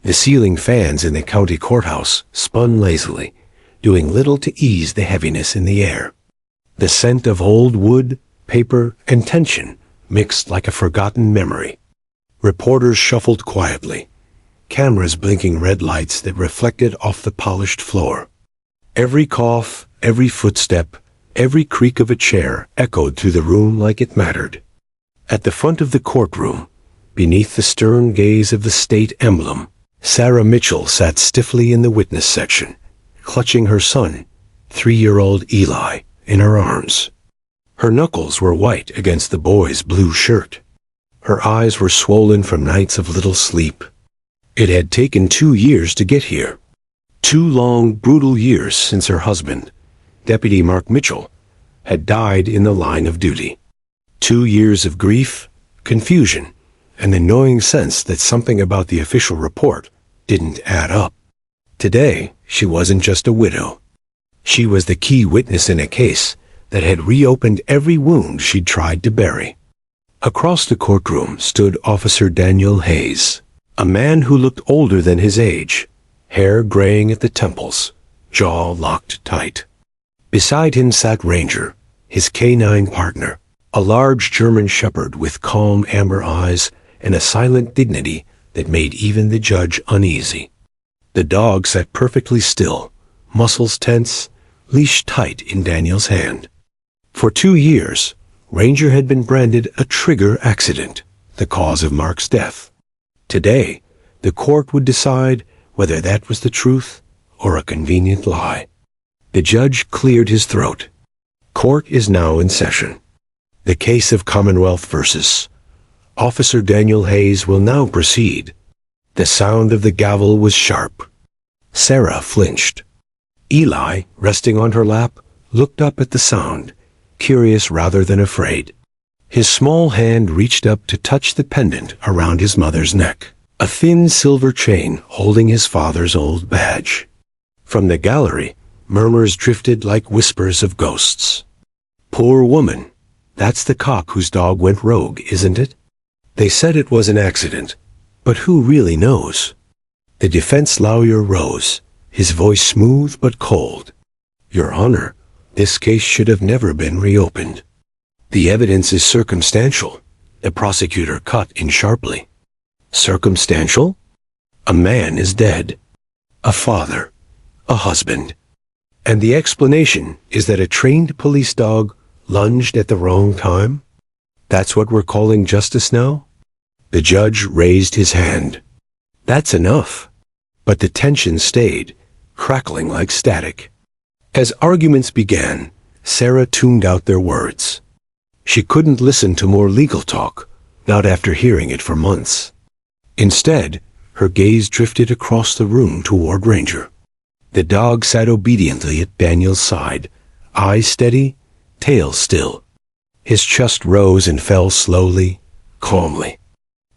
The ceiling fans in the county courthouse spun lazily, doing little to ease the heaviness in the air. The scent of old wood, paper, and tension mixed like a forgotten memory. Reporters shuffled quietly, cameras blinking red lights that reflected off the polished floor. Every cough, every footstep, every creak of a chair echoed through the room like it mattered. At the front of the courtroom, beneath the stern gaze of the state emblem, Sarah Mitchell sat stiffly in the witness section, clutching her son, 3-year-old Eli, in her arms. Her knuckles were white against the boy's blue shirt. Her eyes were swollen from nights of little sleep. It had taken 2 years to get here. 2 long, brutal years since her husband, Deputy Mark Mitchell, had died in the line of duty. 2 years of grief, confusion, and the gnawing sense that something about the official report didn't add up. Today, she wasn't just a widow. She was the key witness in a case that had reopened every wound she'd tried to bury. Across the courtroom stood Officer Daniel Hayes, a man who looked older than his age, hair graying at the temples, jaw locked tight. Beside him sat Ranger, his canine partner, a large German shepherd with calm amber eyes and a silent dignity that made even the judge uneasy. The dog sat perfectly still, muscles tense, leash tight in Daniel's hand. For 2 years, Ranger had been branded a trigger accident, the cause of Mark's death. Today, the court would decide whether that was the truth or a convenient lie. The judge cleared his throat. Court is now in session. The case of Commonwealth versus Officer Daniel Hayes will now proceed. The sound of the gavel was sharp. Sarah flinched. Eli, resting on her lap, looked up at the sound, curious rather than afraid. His small hand reached up to touch the pendant around his mother's neck, a thin silver chain holding his father's old badge. From the gallery, murmurs drifted like whispers of ghosts. Poor woman. That's the cop whose dog went rogue, isn't it? They said it was an accident, but who really knows? The defense lawyer rose, his voice smooth but cold. Your Honor, this case should have never been reopened. The evidence is circumstantial, the prosecutor cut in sharply. Circumstantial? A man is dead. A father. A husband. And the explanation is that a trained police dog lunged at the wrong time? That's what we're calling justice now? The judge raised his hand. That's enough. But the tension stayed, crackling like static. As arguments began, Sarah tuned out their words. She couldn't listen to more legal talk, not after hearing it for months. Instead, her gaze drifted across the room toward Ranger. The dog sat obediently at Daniel's side, eyes steady, tail still. His chest rose and fell slowly, calmly.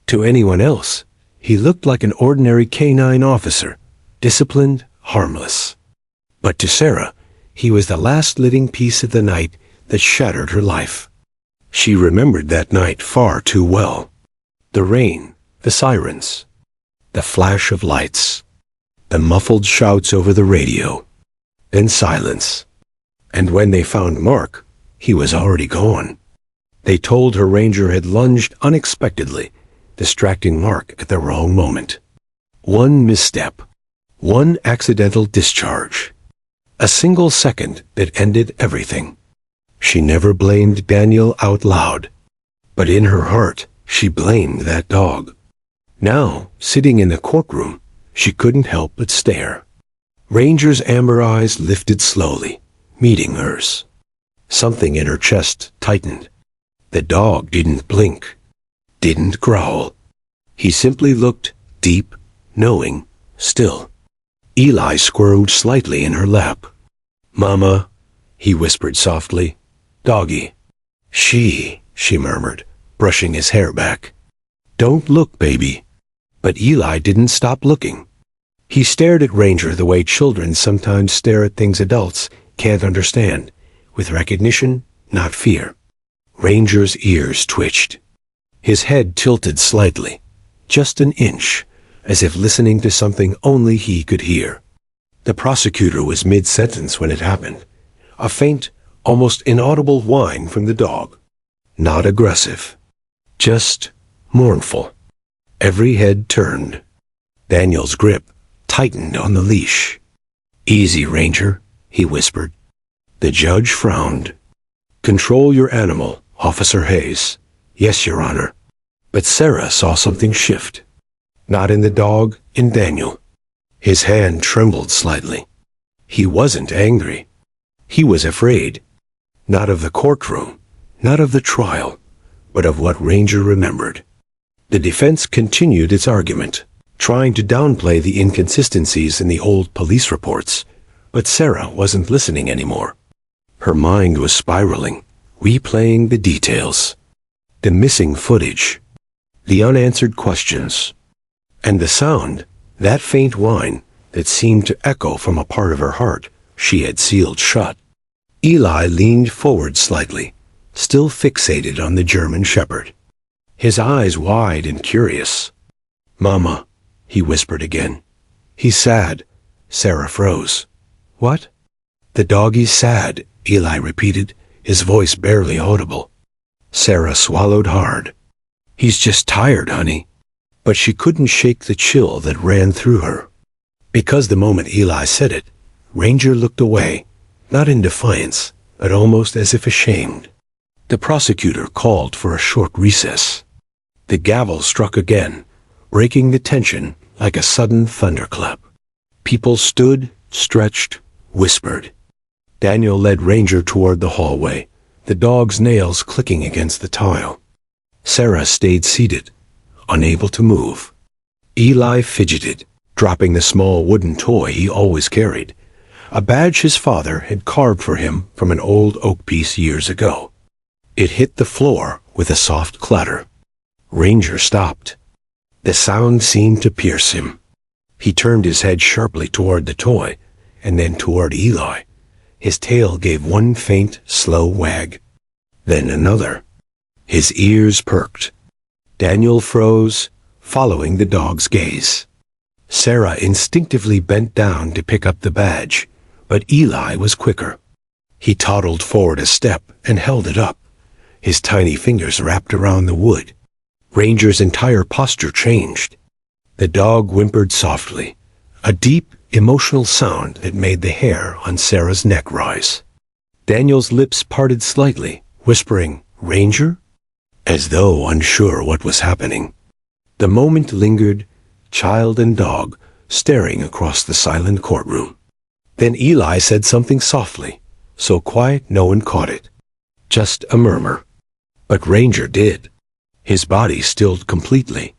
To anyone else, he looked like an ordinary canine officer, disciplined, harmless. But to Sarah, he was the last living piece of the night that shattered her life. She remembered that night far too well. The rain, the sirens, the flash of lights, the muffled shouts over the radio, then silence. And when they found Mark, he was already gone. They told her Ranger had lunged unexpectedly, distracting Mark at the wrong moment. One misstep, one accidental discharge, a single second that ended everything. She never blamed Daniel out loud, but in her heart, she blamed that dog. Now, sitting in the courtroom, she couldn't help but stare. Ranger's amber eyes lifted slowly, meeting hers. Something in her chest tightened. The dog didn't blink, didn't growl. He simply looked deep, knowing, still. Eli squirmed slightly in her lap. Mama, he whispered softly. Doggy. She murmured, brushing his hair back. Don't look, baby. But Eli didn't stop looking. He stared at Ranger the way children sometimes stare at things adults can't understand, with recognition, not fear. Ranger's ears twitched. His head tilted slightly, just an inch, as if listening to something only he could hear. The prosecutor was mid-sentence when it happened. A faint, almost inaudible whine from the dog. Not aggressive. Just mournful. Every head turned. Daniel's grip tightened on the leash. "Easy, Ranger," he whispered. The judge frowned. "Control your animal, Officer Hayes." "Yes, Your Honor." But Sarah saw something shift. Not in the dog, in Daniel. His hand trembled slightly. He wasn't angry. He was afraid. Not of the courtroom, not of the trial, but of what Ranger remembered. The defense continued its argument, trying to downplay the inconsistencies in the old police reports, but Sarah wasn't listening anymore. Her mind was spiraling, replaying the details. The missing footage, the unanswered questions, and the sound, that faint whine that seemed to echo from a part of her heart she had sealed shut. Eli leaned forward slightly, still fixated on the German shepherd. His eyes wide and curious. "Mama," he whispered again. "He's sad." Sarah froze. "What?" "The doggie's sad," Eli repeated, his voice barely audible. Sarah swallowed hard. "He's just tired, honey." But she couldn't shake the chill that ran through her. Because the moment Eli said it, Ranger looked away, not in defiance, but almost as if ashamed. The prosecutor called for a short recess. The gavel struck again, breaking the tension like a sudden thunderclap. People stood, stretched, whispered. Daniel led Ranger toward the hallway, the dog's nails clicking against the tile. Sarah stayed seated, unable to move. Eli fidgeted, dropping the small wooden toy he always carried, a badge his father had carved for him from an old oak piece years ago. It hit the floor with a soft clatter. Ranger stopped. The sound seemed to pierce him. He turned his head sharply toward the toy, and then toward Eli. His tail gave one faint, slow wag. Then another. His ears perked. Daniel froze, following the dog's gaze. Sarah instinctively bent down to pick up the badge, but Eli was quicker. He toddled forward a step and held it up, his tiny fingers wrapped around the wood. Ranger's entire posture changed. The dog whimpered softly, a deep, emotional sound that made the hair on Sarah's neck rise. Daniel's lips parted slightly, whispering, "Ranger?" as though unsure what was happening. The moment lingered, child and dog staring across the silent courtroom. Then Eli said something softly, so quiet no one caught it. Just a murmur. But Ranger did. His body stilled completely.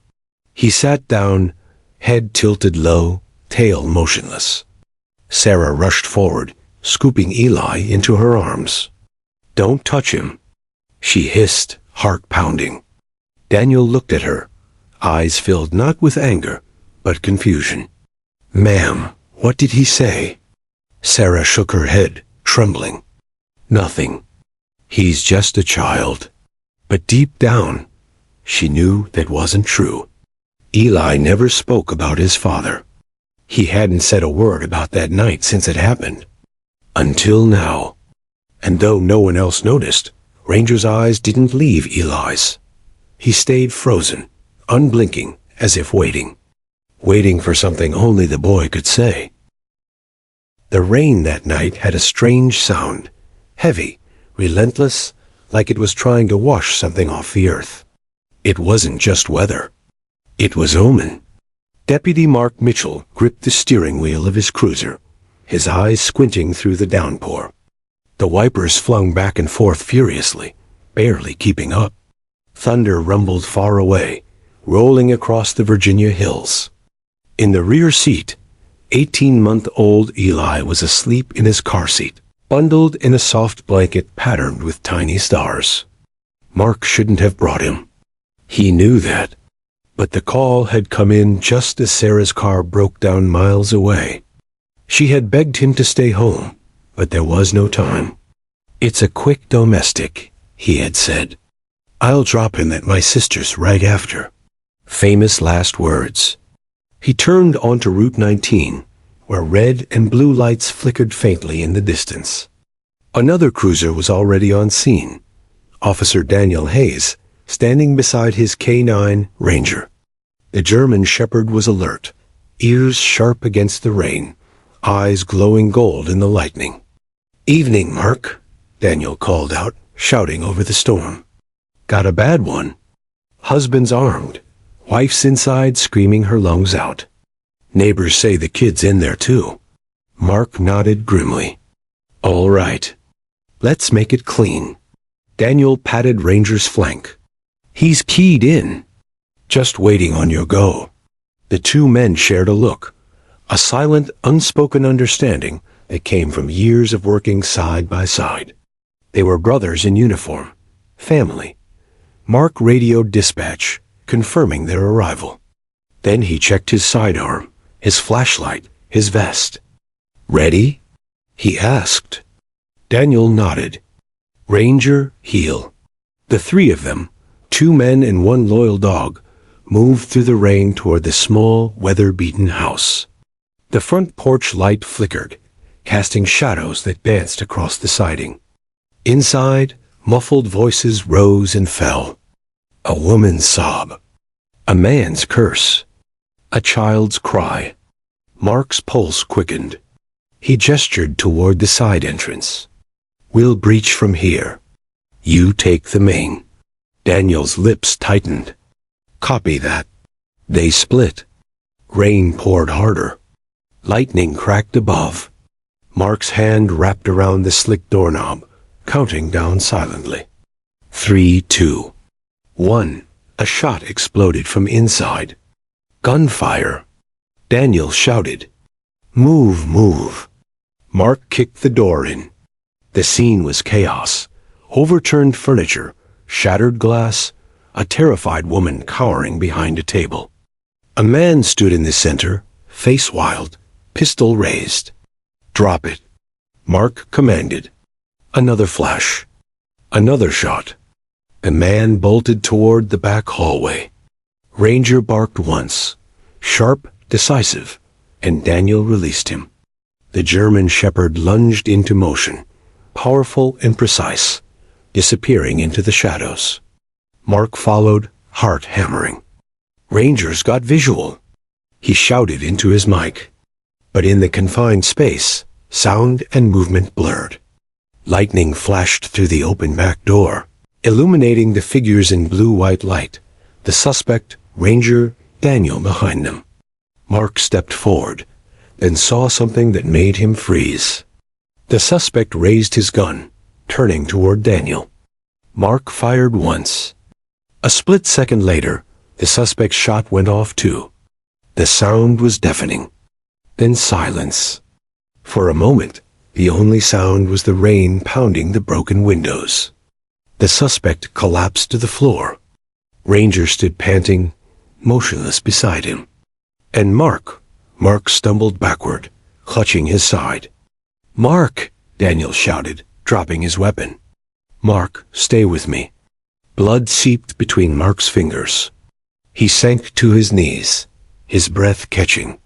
He sat down, head tilted low, tail motionless. Sarah rushed forward, scooping Eli into her arms. "Don't touch him," she hissed, heart pounding. Daniel looked at her, eyes filled not with anger, but confusion. "Ma'am, what did he say?" Sarah shook her head, trembling. "Nothing. He's just a child." But deep down, she knew that wasn't true. Eli never spoke about his father. He hadn't said a word about that night since it happened. Until now. And though no one else noticed, Ranger's eyes didn't leave Eli's. He stayed frozen, unblinking, as if waiting. Waiting for something only the boy could say. The rain that night had a strange sound, heavy, relentless, like it was trying to wash something off the earth. It wasn't just weather. It was omen. Deputy Mark Mitchell gripped the steering wheel of his cruiser, his eyes squinting through the downpour. The wipers flung back and forth furiously, barely keeping up. Thunder rumbled far away, rolling across the Virginia hills. In the rear seat, 18-month-old Eli was asleep in his car seat, bundled in a soft blanket patterned with tiny stars. Mark shouldn't have brought him. He knew that. But the call had come in just as Sarah's car broke down miles away. She had begged him to stay home, but there was no time. "It's a quick domestic," he had said. "I'll drop him at my sister's right after." Famous last words. He turned onto Route 19, where red and blue lights flickered faintly in the distance. Another cruiser was already on scene, Officer Daniel Hayes, standing beside his K9 Ranger. The German shepherd was alert, ears sharp against the rain, eyes glowing gold in the lightning. "Evening, Mark," Daniel called out, shouting over the storm. "Got a bad one?" Husband's armed, wife's inside screaming her lungs out. "Neighbors say the kid's in there too." Mark nodded grimly. "All right. Let's make it clean." Daniel patted Ranger's flank. "He's keyed in. Just waiting on your go." The two men shared a look, a silent, unspoken understanding that came from years of working side by side. They were brothers in uniform, family. Mark radioed dispatch, confirming their arrival. Then he checked his sidearm, his flashlight, his vest. "Ready?" he asked. Daniel nodded. Ranger, heel. The three of them, 2 men and 1 loyal dog, moved through the rain toward the small, weather-beaten house. The front porch light flickered, casting shadows that danced across the siding. Inside, muffled voices rose and fell. A woman's sob. A man's curse. A child's cry. Mark's pulse quickened. He gestured toward the side entrance. "We'll breach from here. You take the main." Daniel's lips tightened. "Copy that." They split. Rain poured harder. Lightning cracked above. Mark's hand wrapped around the slick doorknob, counting down silently. 3, 2, 1. A shot exploded from inside. Gunfire. Daniel shouted. "Move, move." Mark kicked the door in. The scene was chaos. Overturned furniture, shattered glass, a terrified woman cowering behind a table. A man stood in the center, face wild, pistol raised. "Drop it," Mark commanded. Another flash. Another shot. The man bolted toward the back hallway. Ranger barked once, sharp, decisive, and Daniel released him. The German shepherd lunged into motion, powerful and precise, disappearing into the shadows. Mark followed, heart hammering. Ranger's got visual. He shouted into his mic. But in the confined space, sound and movement blurred. Lightning flashed through the open back door, illuminating the figures in blue-white light, the suspect, Ranger, Daniel behind them. Mark stepped forward, then saw something that made him freeze. The suspect raised his gun, turning toward Daniel. Mark fired once. A split second later, the suspect's shot went off too. The sound was deafening. Then silence. For a moment, the only sound was the rain pounding the broken windows. The suspect collapsed to the floor. Ranger stood panting, motionless beside him. And Mark stumbled backward, clutching his side. "Mark!" Daniel shouted, dropping his weapon. "Mark, stay with me." Blood seeped between Mark's fingers. He sank to his knees, his breath catching.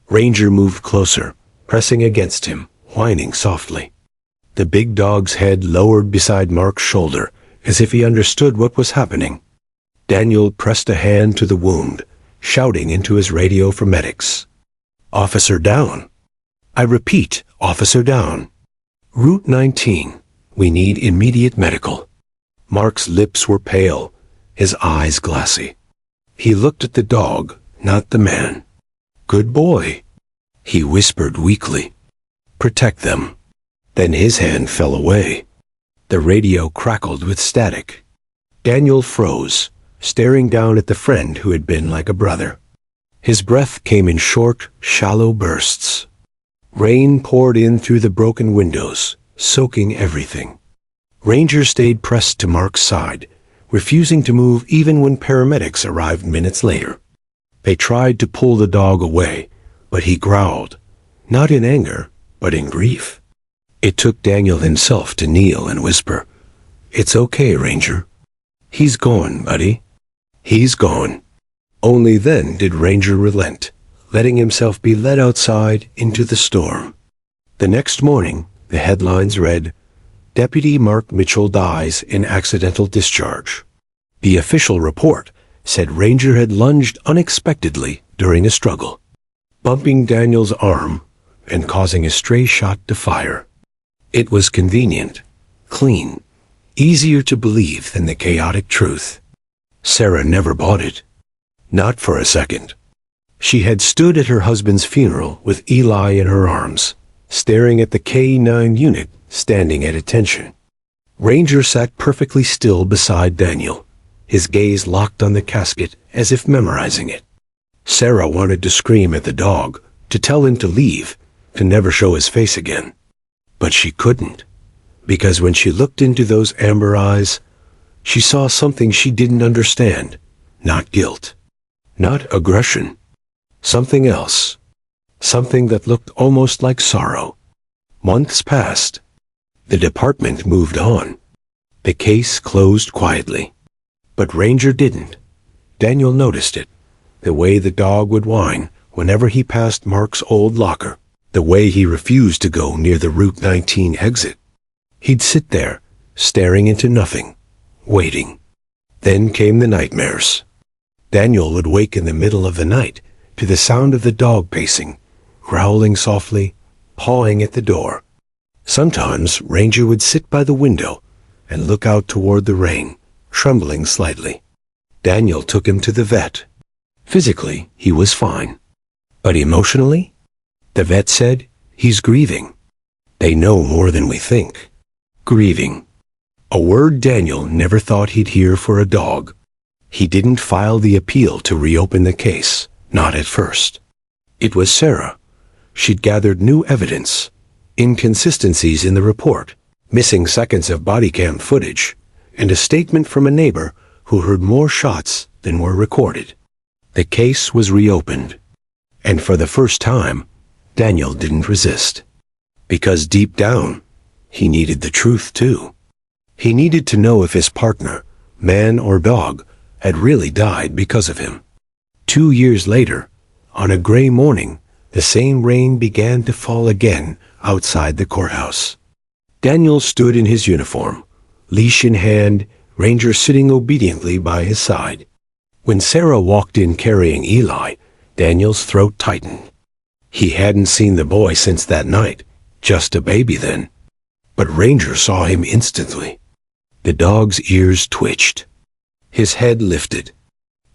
Ranger moved closer, pressing against him, whining softly. The big dog's head lowered beside Mark's shoulder, as if he understood what was happening. Daniel pressed a hand to the wound, shouting into his radio for medics. "Officer down. I repeat, officer down. Route 19. We need immediate medical." Mark's lips were pale, his eyes glassy. He looked at the dog, not the man. "Good boy," he whispered weakly. "Protect them." Then his hand fell away. The radio crackled with static. Daniel froze, staring down at the friend who had been like a brother. His breath came in short, shallow bursts. Rain poured in through the broken windows, soaking everything. Ranger stayed pressed to Mark's side, refusing to move even when paramedics arrived minutes later. They tried to pull the dog away, but he growled, not in anger, but in grief. It took Daniel himself to kneel and whisper, "It's okay, Ranger. He's gone, buddy. He's gone." Only then did Ranger relent, letting himself be led outside into the storm. The next morning, the headlines read, Deputy Mark Mitchell dies in accidental discharge. The official report said Ranger had lunged unexpectedly during a struggle, bumping Daniel's arm and causing a stray shot to fire. It was convenient, clean, easier to believe than the chaotic truth. Sarah never bought it. Not for a second. She had stood at her husband's funeral with Eli in her arms, staring at the K-9 unit standing at attention. Ranger sat perfectly still beside Daniel, his gaze locked on the casket as if memorizing it. Sarah wanted to scream at the dog, to tell him to leave, to never show his face again. But she couldn't, because when she looked into those amber eyes, she saw something she didn't understand. Not guilt, not aggression, something else, something that looked almost like sorrow. Months passed. The department moved on. The case closed quietly. But Ranger didn't. Daniel noticed it, the way the dog would whine whenever he passed Mark's old locker, the way he refused to go near the Route 19 exit. He'd sit there, staring into nothing, waiting. Then came the nightmares. Daniel would wake in the middle of the night to the sound of the dog pacing, growling softly, pawing at the door. Sometimes Ranger would sit by the window and look out toward the rain, trembling slightly. Daniel took him to the vet. Physically, he was fine. But emotionally? The vet said, he's grieving. They know more than we think. Grieving. A word Daniel never thought he'd hear for a dog. He didn't file the appeal to reopen the case, not at first. It was Sarah. She'd gathered new evidence, inconsistencies in the report, missing seconds of body cam footage, and a statement from a neighbor who heard more shots than were recorded. The case was reopened. And for the first time, Daniel didn't resist. Because deep down, he needed the truth too. He needed to know if his partner, man or dog, had really died because of him. 2 years later, on a gray morning, the same rain began to fall again outside the courthouse. Daniel stood in his uniform, leash in hand, Ranger sitting obediently by his side. When Sarah walked in carrying Eli, Daniel's throat tightened. He hadn't seen the boy since that night, just a baby then. But Ranger saw him instantly. The dog's ears twitched. His head lifted.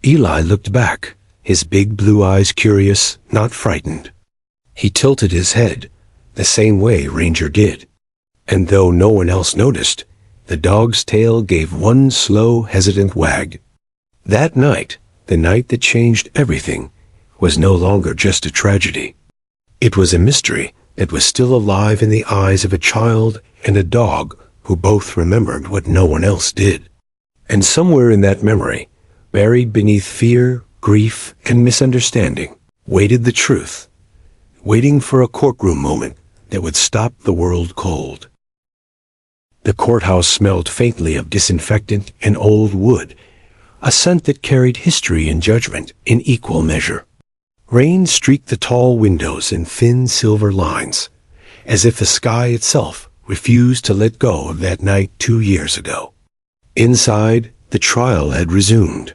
Eli looked back, his big blue eyes curious, not frightened. He tilted his head, the same way Ranger did. And though no one else noticed, the dog's tail gave one slow, hesitant wag. That night, the night that changed everything, was no longer just a tragedy. It was a mystery that was still alive in the eyes of a child and a dog who both remembered what no one else did. And somewhere in that memory, buried beneath fear, grief, and misunderstanding, waited the truth, waiting for a courtroom moment that would stop the world cold. The courthouse smelled faintly of disinfectant and old wood, a scent that carried history and judgment in equal measure. Rain streaked the tall windows in thin silver lines, as if the sky itself refused to let go of that night 2 years ago. Inside, the trial had resumed.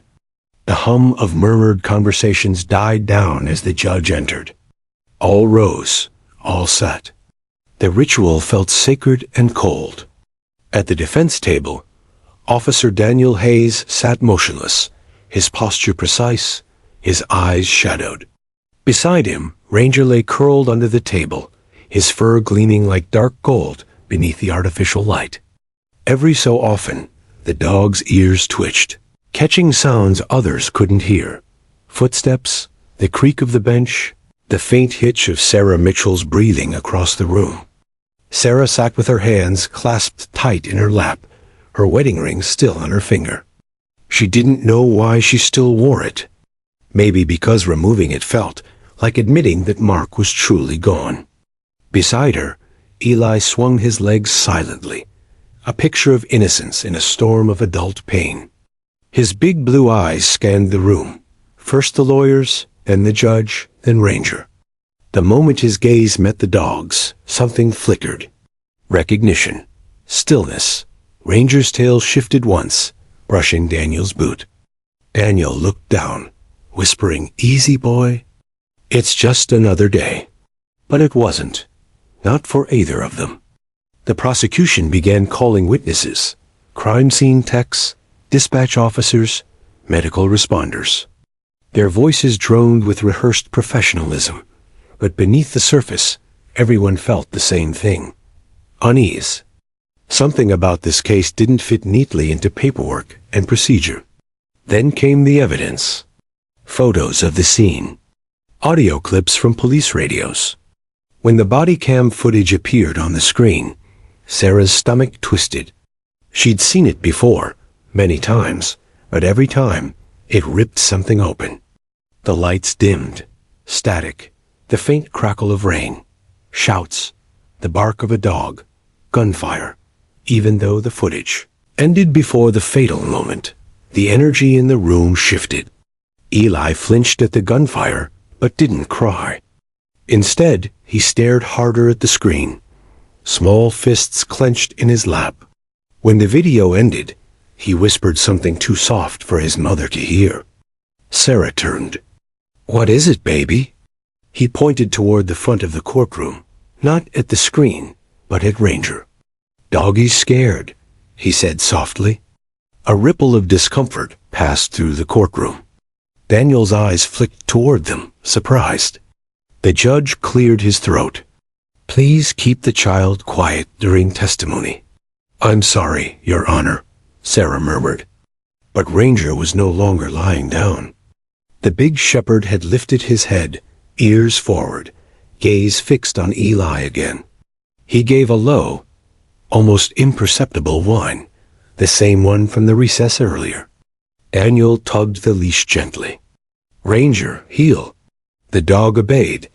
The hum of murmured conversations died down as the judge entered. All rose, all sat. The ritual felt sacred and cold. At the defense table, Officer Daniel Hayes sat motionless, his posture precise, his eyes shadowed. Beside him, Ranger lay curled under the table, his fur gleaming like dark gold beneath the artificial light. Every so often, the dog's ears twitched, catching sounds others couldn't hear. Footsteps, the creak of the bench, the faint hitch of Sarah Mitchell's breathing across the room. Sarah sat with her hands clasped tight in her lap, her wedding ring still on her finger. She didn't know why she still wore it. Maybe because removing it felt like admitting that Mark was truly gone. Beside her, Eli swung his legs silently, a picture of innocence in a storm of adult pain. His big blue eyes scanned the room, first the lawyers then the judge, then Ranger. The moment his gaze met the dog's, something flickered. Recognition. Stillness. Ranger's tail shifted once, brushing Daniel's boot. Daniel looked down, whispering, "Easy, boy." It's just another day. But it wasn't. Not for either of them. The prosecution began calling witnesses, crime scene techs, dispatch officers, medical responders. Their voices droned with rehearsed professionalism, but beneath the surface, everyone felt the same thing. Unease. Something about this case didn't fit neatly into paperwork and procedure. Then came the evidence. Photos of the scene. Audio clips from police radios. When the body cam footage appeared on the screen, Sarah's stomach twisted. She'd seen it before, many times, but every time, it ripped something open. The lights dimmed. Static. The faint crackle of rain. Shouts. The bark of a dog. Gunfire. Even though the footage ended before the fatal moment, the energy in the room shifted. Eli flinched at the gunfire, but didn't cry. Instead, he stared harder at the screen, small fists clenched in his lap. When the video ended, he whispered something too soft for his mother to hear. Sarah turned. "What is it, baby?" He pointed toward the front of the courtroom, not at the screen, but at Ranger. "Doggie's scared," he said softly. A ripple of discomfort passed through the courtroom. Daniel's eyes flicked toward them, surprised. The judge cleared his throat. "Please keep the child quiet during testimony." "I'm sorry, Your Honor," Sarah murmured. But Ranger was no longer lying down. The big shepherd had lifted his head, ears forward, gaze fixed on Eli again. He gave a low, almost imperceptible whine, the same one from the recess earlier. Daniel tugged the leash gently. "Ranger, heel." The dog obeyed,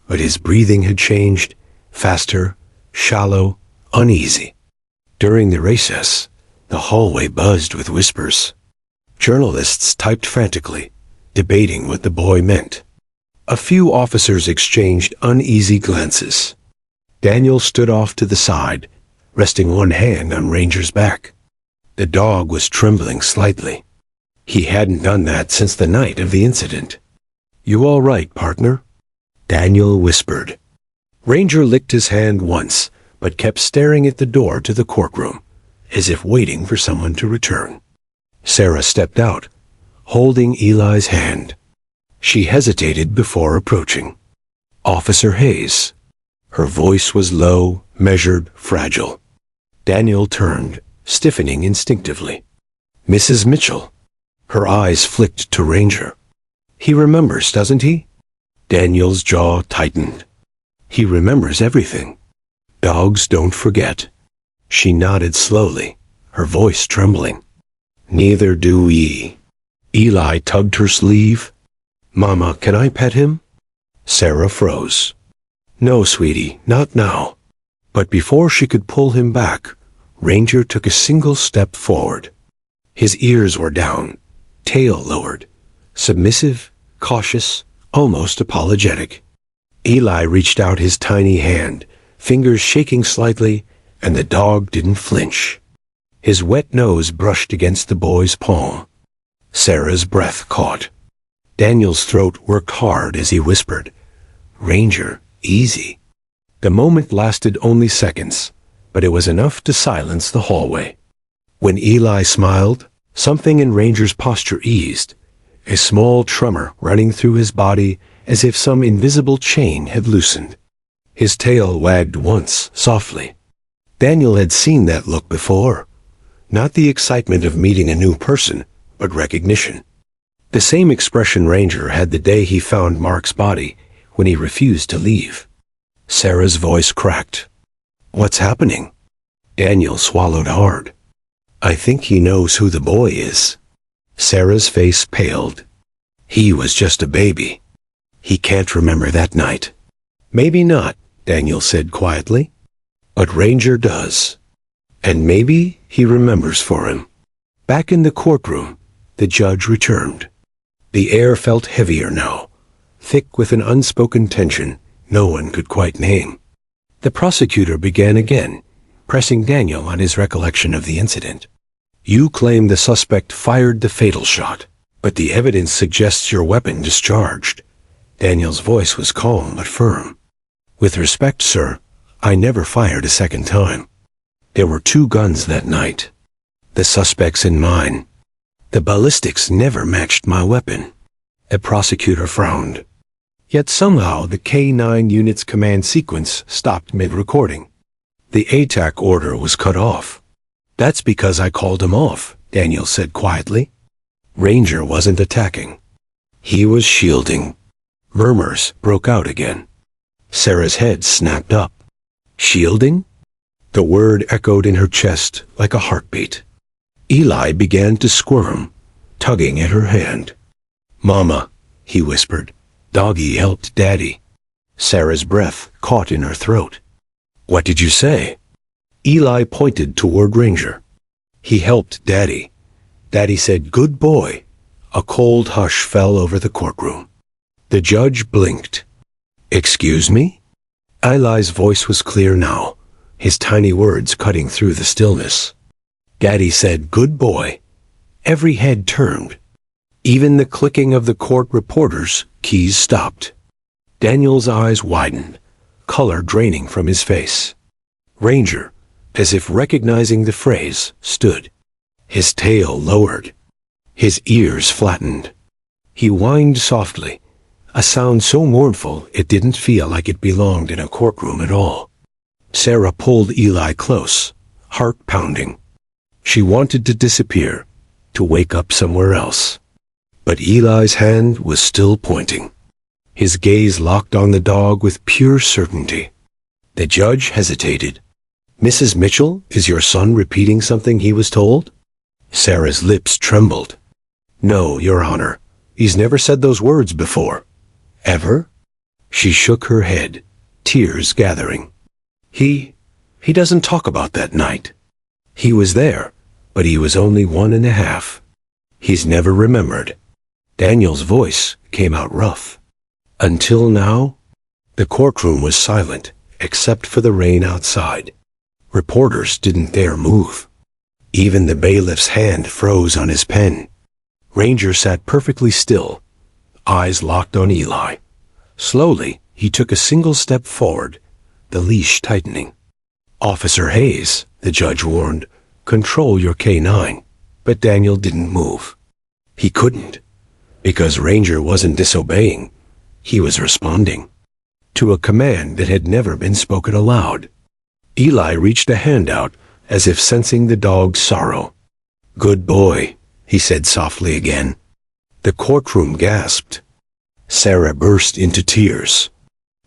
but his breathing had changed, faster, shallow, uneasy. During the recess, the hallway buzzed with whispers. Journalists typed frantically, debating what the boy meant. A few officers exchanged uneasy glances. Daniel stood off to the side, resting one hand on Ranger's back. The dog was trembling slightly. He hadn't done that since the night of the incident. "You all right, partner?" Daniel whispered. Ranger licked his hand once, but kept staring at the door to the courtroom, as if waiting for someone to return. Sarah stepped out, holding Eli's hand. She hesitated before approaching. "Officer Hayes." Her voice was low, measured, fragile. Daniel turned, stiffening instinctively. "Mrs. Mitchell." Her eyes flicked to Ranger. "He remembers, doesn't he?" Daniel's jaw tightened. "He remembers everything. Dogs don't forget." She nodded slowly, her voice trembling. "Neither do we." Eli tugged her sleeve. "Mama, can I pet him?" Sarah froze. "No, sweetie, not now." But before she could pull him back, Ranger took a single step forward. His ears were down, tail lowered, submissive, cautious, almost apologetic. Eli reached out his tiny hand, fingers shaking slightly, and the dog didn't flinch. His wet nose brushed against the boy's palm. Sarah's breath caught. Daniel's throat worked hard as he whispered, "Ranger, easy." The moment lasted only seconds, but it was enough to silence the hallway. When Eli smiled, something in Ranger's posture eased, a small tremor running through his body as if some invisible chain had loosened. His tail wagged once, softly. Daniel had seen that look before. Not the excitement of meeting a new person, but recognition. The same expression Ranger had the day he found Mark's body, when he refused to leave. Sarah's voice cracked. "What's happening?" Daniel swallowed hard. "I think he knows who the boy is." Sarah's face paled. "He was just a baby. He can't remember that night." "Maybe not," Daniel said quietly. "But Ranger does. And maybe he remembers for him." Back in the courtroom, the judge returned. The air felt heavier now, thick with an unspoken tension no one could quite name. The prosecutor began again, pressing Daniel on his recollection of the incident. You claim the suspect fired the fatal shot, but the evidence suggests your weapon discharged. Daniel's voice was calm but firm. With respect, sir, I never fired a second time. There were 2 guns that night. The suspect's and mine. The ballistics never matched my weapon. The prosecutor frowned. Yet somehow the K-9 unit's command sequence stopped mid-recording. The ATAC order was cut off. That's because I called him off, Daniel said quietly. Ranger wasn't attacking. He was shielding. Murmurs broke out again. Sarah's head snapped up. Shielding? The word echoed in her chest like a heartbeat. Eli began to squirm, tugging at her hand. Mama, he whispered. Doggy helped Daddy. Sarah's breath caught in her throat. What did you say? Eli pointed toward Ranger. He helped Daddy. Daddy said, good boy. A cold hush fell over the courtroom. The judge blinked. Excuse me? Eli's voice was clear now, his tiny words cutting through the stillness. Daddy said, good boy. Every head turned. Even the clicking of the court reporter's keys stopped. Daniel's eyes widened, color draining from his face. Ranger, as if recognizing the phrase, stood. His tail lowered. His ears flattened. He whined softly, a sound so mournful it didn't feel like it belonged in a courtroom at all. Sarah pulled Eli close, heart pounding. She wanted to disappear, to wake up somewhere else. But Eli's hand was still pointing. His gaze locked on the dog with pure certainty. The judge hesitated. Mrs. Mitchell, is your son repeating something he was told? Sarah's lips trembled. No, Your Honor. He's never said those words before. Ever? She shook her head, tears gathering. He doesn't talk about that night. He was there, but he was only 1.5. He's never remembered. Daniel's voice came out rough. Until now, the courtroom was silent, except for the rain outside. Reporters didn't dare move. Even the bailiff's hand froze on his pen. Ranger sat perfectly still, eyes locked on Eli. Slowly, he took a single step forward, the leash tightening. Officer Hayes, the judge warned, control your K-9. But Daniel didn't move. He couldn't, because Ranger wasn't disobeying. He was responding to a command that had never been spoken aloud. Eli reached a hand out, as if sensing the dog's sorrow. Good boy, he said softly again. The courtroom gasped. Sarah burst into tears.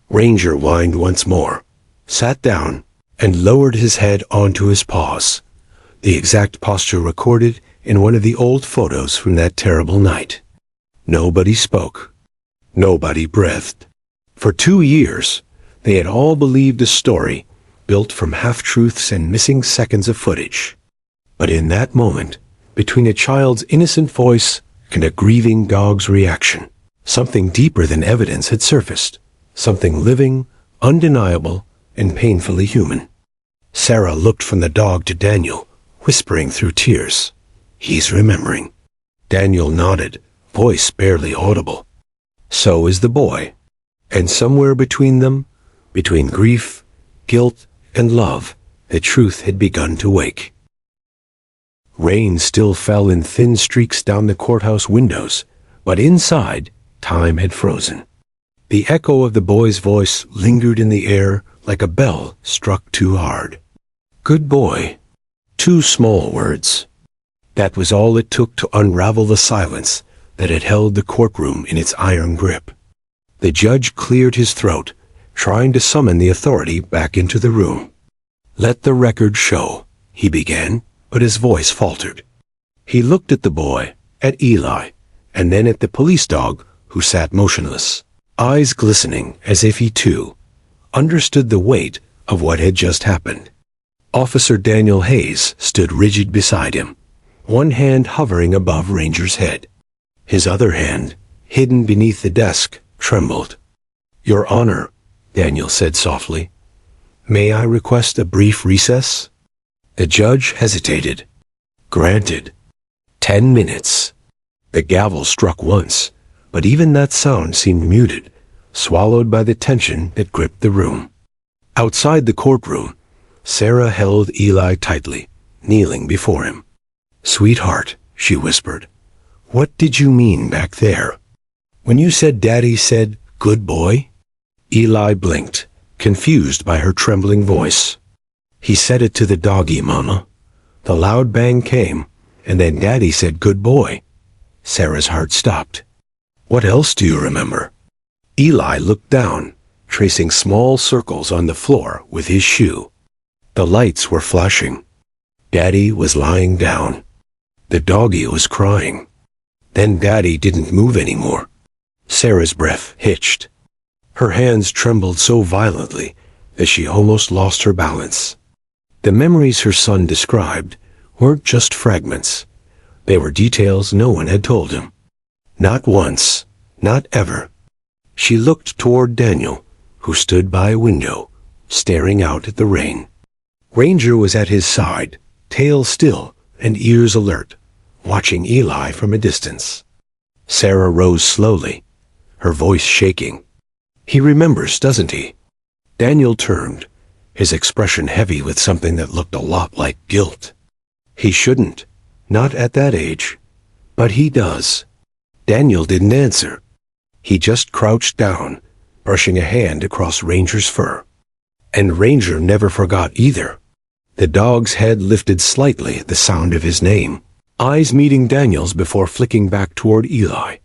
Ranger whined once more, sat down, and lowered his head onto his paws, the exact posture recorded in one of the old photos from that terrible night. Nobody spoke. Nobody breathed. For 2 years, they had all believed a story built from half-truths and missing seconds of footage. But in that moment, between a child's innocent voice and a grieving dog's reaction, something deeper than evidence had surfaced, something living, undeniable, and painfully human. Sarah looked from the dog to Daniel, whispering through tears. He's remembering. Daniel nodded, voice barely audible. So is the boy. And somewhere between them, between grief, guilt, and love, the truth had begun to wake. Rain still fell in thin streaks down the courthouse windows, but inside, time had frozen. The echo of the boy's voice lingered in the air like a bell struck too hard. Good boy. 2 small words. That was all it took to unravel the silence that had held the courtroom in its iron grip. The judge cleared his throat, trying to summon the authority back into the room. Let the record show, he began, but his voice faltered. He looked at the boy, at Eli, and then at the police dog who sat motionless, eyes glistening as if he too understood the weight of what had just happened. Officer Daniel Hayes stood rigid beside him, one hand hovering above Ranger's head. His other hand, hidden beneath the desk, trembled. "Your Honor," Daniel said softly, "may I request a brief recess?" The judge hesitated. "Granted." 10 minutes. The gavel struck once, but even that sound seemed muted, swallowed by the tension that gripped the room. Outside the courtroom, Sarah held Eli tightly, kneeling before him. "Sweetheart," she whispered, "what did you mean back there? When you said Daddy said, 'Good boy'?" Eli blinked, confused by her trembling voice. "He said it to the doggy, Mama." The loud bang came, and then Daddy said, "Good boy." Sarah's heart stopped. "What else do you remember?" Eli looked down, tracing small circles on the floor with his shoe. The lights were flashing. Daddy was lying down. The doggy was crying. Then Daddy didn't move anymore. Sarah's breath hitched. Her hands trembled so violently that she almost lost her balance. The memories her son described weren't just fragments. They were details no one had told him. Not once, not ever. She looked toward Daniel, who stood by a window, staring out at the rain. Ranger was at his side, tail still and ears alert, watching Eli from a distance. Sarah rose slowly, her voice shaking. "He remembers, doesn't he?" Daniel turned, his expression heavy with something that looked a lot like guilt. "He shouldn't, not at that age. But he does." Daniel didn't answer. He just crouched down, brushing a hand across Ranger's fur. And Ranger never forgot either. The dog's head lifted slightly at the sound of his name, eyes meeting Daniel's before flicking back toward Eli.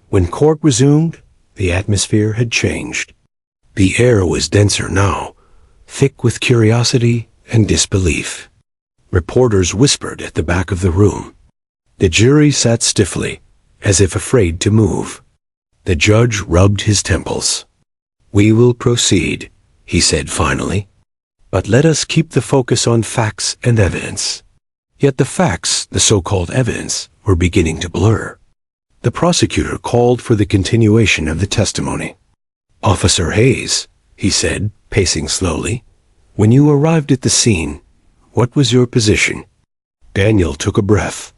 When court resumed, the atmosphere had changed. The air was denser now, thick with curiosity and disbelief. Reporters whispered at the back of the room. The jury sat stiffly, as if afraid to move. The judge rubbed his temples. "We will proceed," he said finally. "But let us keep the focus on facts and evidence." Yet the facts, the so-called evidence, were beginning to blur. The prosecutor called for the continuation of the testimony. "Officer Hayes," he said, pacing slowly, "when you arrived at the scene, what was your position?" Daniel took a breath.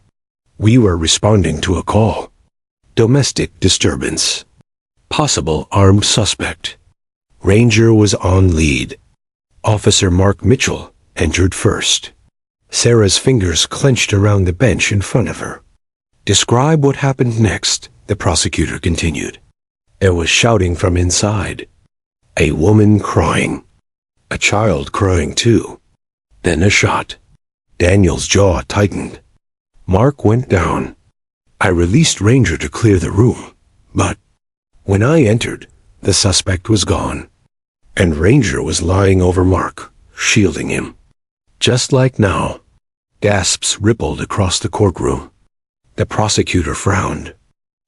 "We were responding to a call. Domestic disturbance. Possible armed suspect." Ranger was on lead. Officer Mark Mitchell entered first. Sarah's fingers clenched around the bench in front of her. "Describe what happened next," the prosecutor continued. There was shouting from inside. A woman crying. A child crying too. Then a shot. Daniel's jaw tightened. Mark went down. I released Ranger to clear the room, but when I entered, the suspect was gone, and Ranger was lying over Mark, shielding him. Just like now. Gasps rippled across the courtroom. The prosecutor frowned.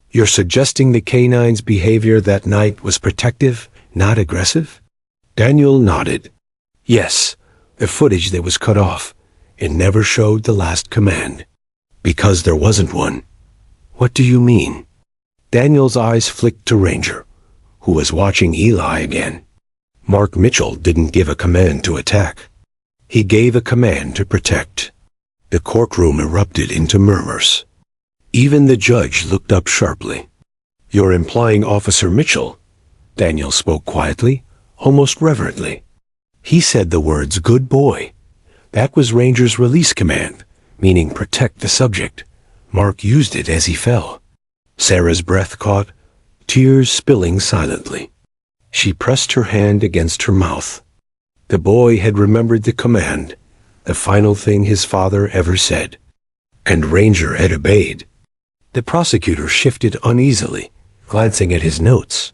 "You're suggesting the canine's behavior that night was protective, not aggressive?" Daniel nodded. "Yes, the footage that was cut off. It never showed the last command. Because there wasn't one." "What do you mean?" Daniel's eyes flicked to Ranger, who was watching Eli again. Mark Mitchell didn't give a command to attack. He gave a command to protect. The courtroom erupted into murmurs. Even the judge looked up sharply. "You're implying Officer Mitchell?" Daniel spoke quietly, almost reverently. He said the words, "Good boy." That was Ranger's release command, meaning protect the subject. Mark used it as he fell. Sarah's breath caught, tears spilling silently. She pressed her hand against her mouth. The boy had remembered the command, the final thing his father ever said. And Ranger had obeyed. The prosecutor shifted uneasily, glancing at his notes.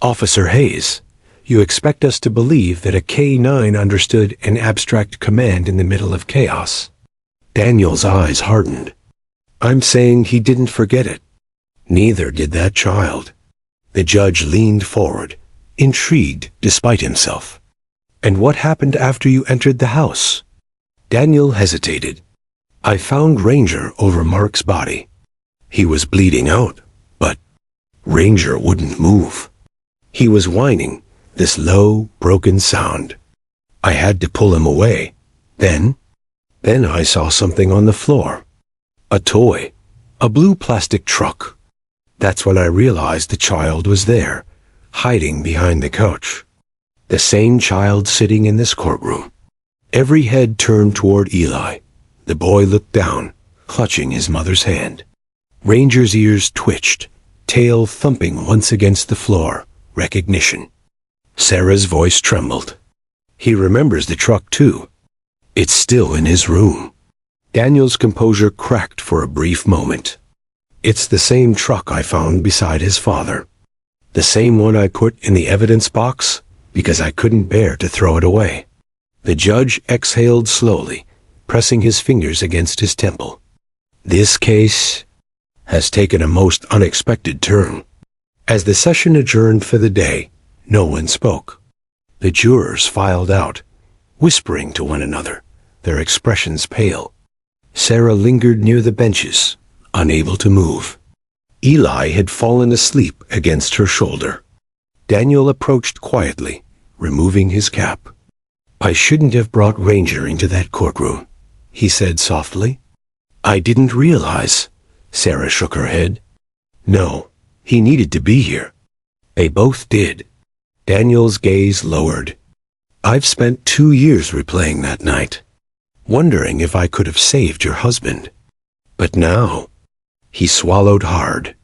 "Officer Hayes, you expect us to believe that a K-9 understood an abstract command in the middle of chaos?" Daniel's eyes hardened. "I'm saying he didn't forget it. Neither did that child." The judge leaned forward, intrigued despite himself. "And what happened after you entered the house?" Daniel hesitated. "I found Ranger over Mark's body. He was bleeding out, but Ranger wouldn't move." He was whining, this low, broken sound. I had to pull him away. Then I saw something on the floor. A toy. A blue plastic truck. That's when I realized the child was there, hiding behind the couch. The same child sitting in this courtroom. Every head turned toward Eli. The boy looked down, clutching his mother's hand. Ranger's ears twitched, tail thumping once against the floor. Recognition. Sarah's voice trembled. He remembers the truck too. It's still in his room. Daniel's composure cracked for a brief moment. It's the same truck I found beside his father. The same one I put in the evidence box because I couldn't bear to throw it away. The judge exhaled slowly, pressing his fingers against his temple. This case has taken a most unexpected turn. As the session adjourned for the day, no one spoke. The jurors filed out, whispering to one another, their expressions pale. Sarah lingered near the benches, unable to move. Eli had fallen asleep against her shoulder. Daniel approached quietly, removing his cap. I shouldn't have brought Ranger into that courtroom, he said softly. I didn't realize. Sarah shook her head. No, he needed to be here. They both did. Daniel's gaze lowered. I've spent 2 years replaying that night, wondering if I could have saved your husband. But now, he swallowed hard.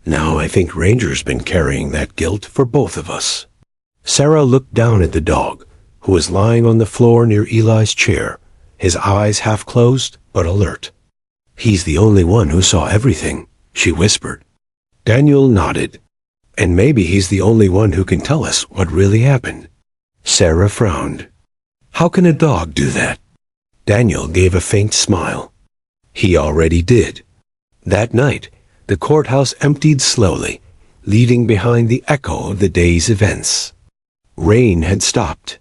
Now I think Ranger's been carrying that guilt for both of us. Sarah looked down at the dog, who was lying on the floor near Eli's chair, his eyes half closed but alert. He's the only one who saw everything, she whispered. Daniel nodded. And maybe he's the only one who can tell us what really happened. Sarah frowned. How can a dog do that? Daniel gave a faint smile. He already did. That night, the courthouse emptied slowly, leaving behind the echo of the day's events. Rain had stopped.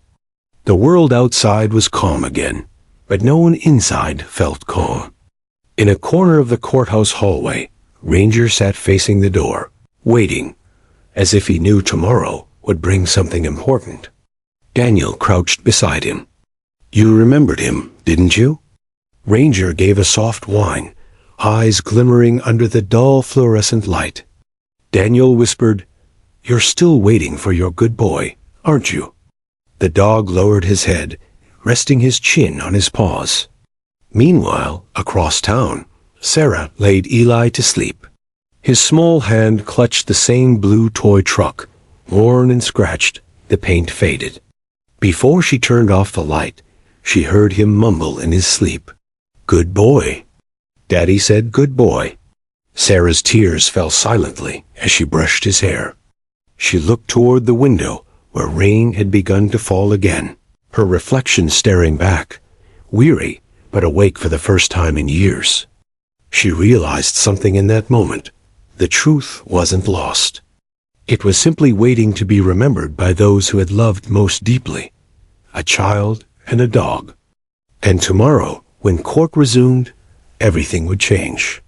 The world outside was calm again, but no one inside felt calm. In a corner of the courthouse hallway, Ranger sat facing the door, waiting, as if he knew tomorrow would bring something important. Daniel crouched beside him. You remembered him, didn't you? Ranger gave a soft whine, eyes glimmering under the dull fluorescent light. Daniel whispered, You're still waiting for your good boy, aren't you? The dog lowered his head, resting his chin on his paws. Meanwhile, across town, Sarah laid Eli to sleep. His small hand clutched the same blue toy truck. Worn and scratched, the paint faded. Before she turned off the light, she heard him mumble in his sleep. Good boy. Daddy said good boy. Sarah's tears fell silently as she brushed his hair. She looked toward the window where rain had begun to fall again, her reflection staring back, weary but awake for the first time in years. She realized something in that moment. The truth wasn't lost. It was simply waiting to be remembered by those who had loved most deeply, a child and a dog. And tomorrow, when court resumed, everything would change.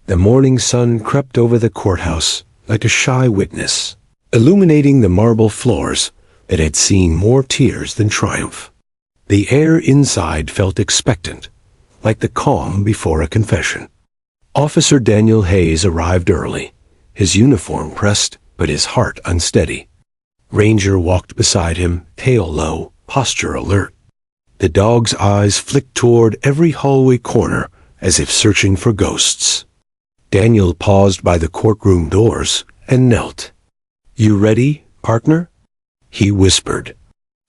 The morning sun crept over the courthouse like a shy witness, illuminating the marble floors that had seen more tears than triumph. The air inside felt expectant, like the calm before a confession. Officer Daniel Hayes arrived early, his uniform pressed but his heart unsteady. Ranger walked beside him, tail low, posture alert. The dog's eyes flicked toward every hallway corner as if searching for ghosts. Daniel paused by the courtroom doors and knelt. You ready, partner? He whispered.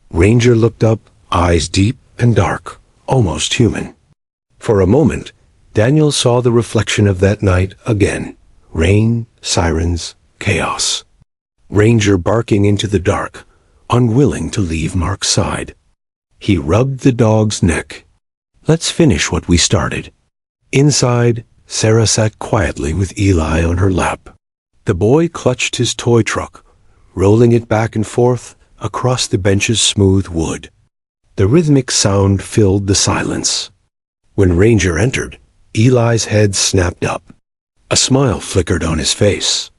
Ranger looked up, eyes deep and dark, almost human. For a moment, Daniel saw the reflection of that night again. Rain, sirens, chaos. Ranger barking into the dark, unwilling to leave Mark's side. He rubbed the dog's neck. Let's finish what we started. Inside, Sarah sat quietly with Eli on her lap. The boy clutched his toy truck, rolling it back and forth across the bench's smooth wood. The rhythmic sound filled the silence. When Ranger entered, Eli's head snapped up. A smile flickered on his face.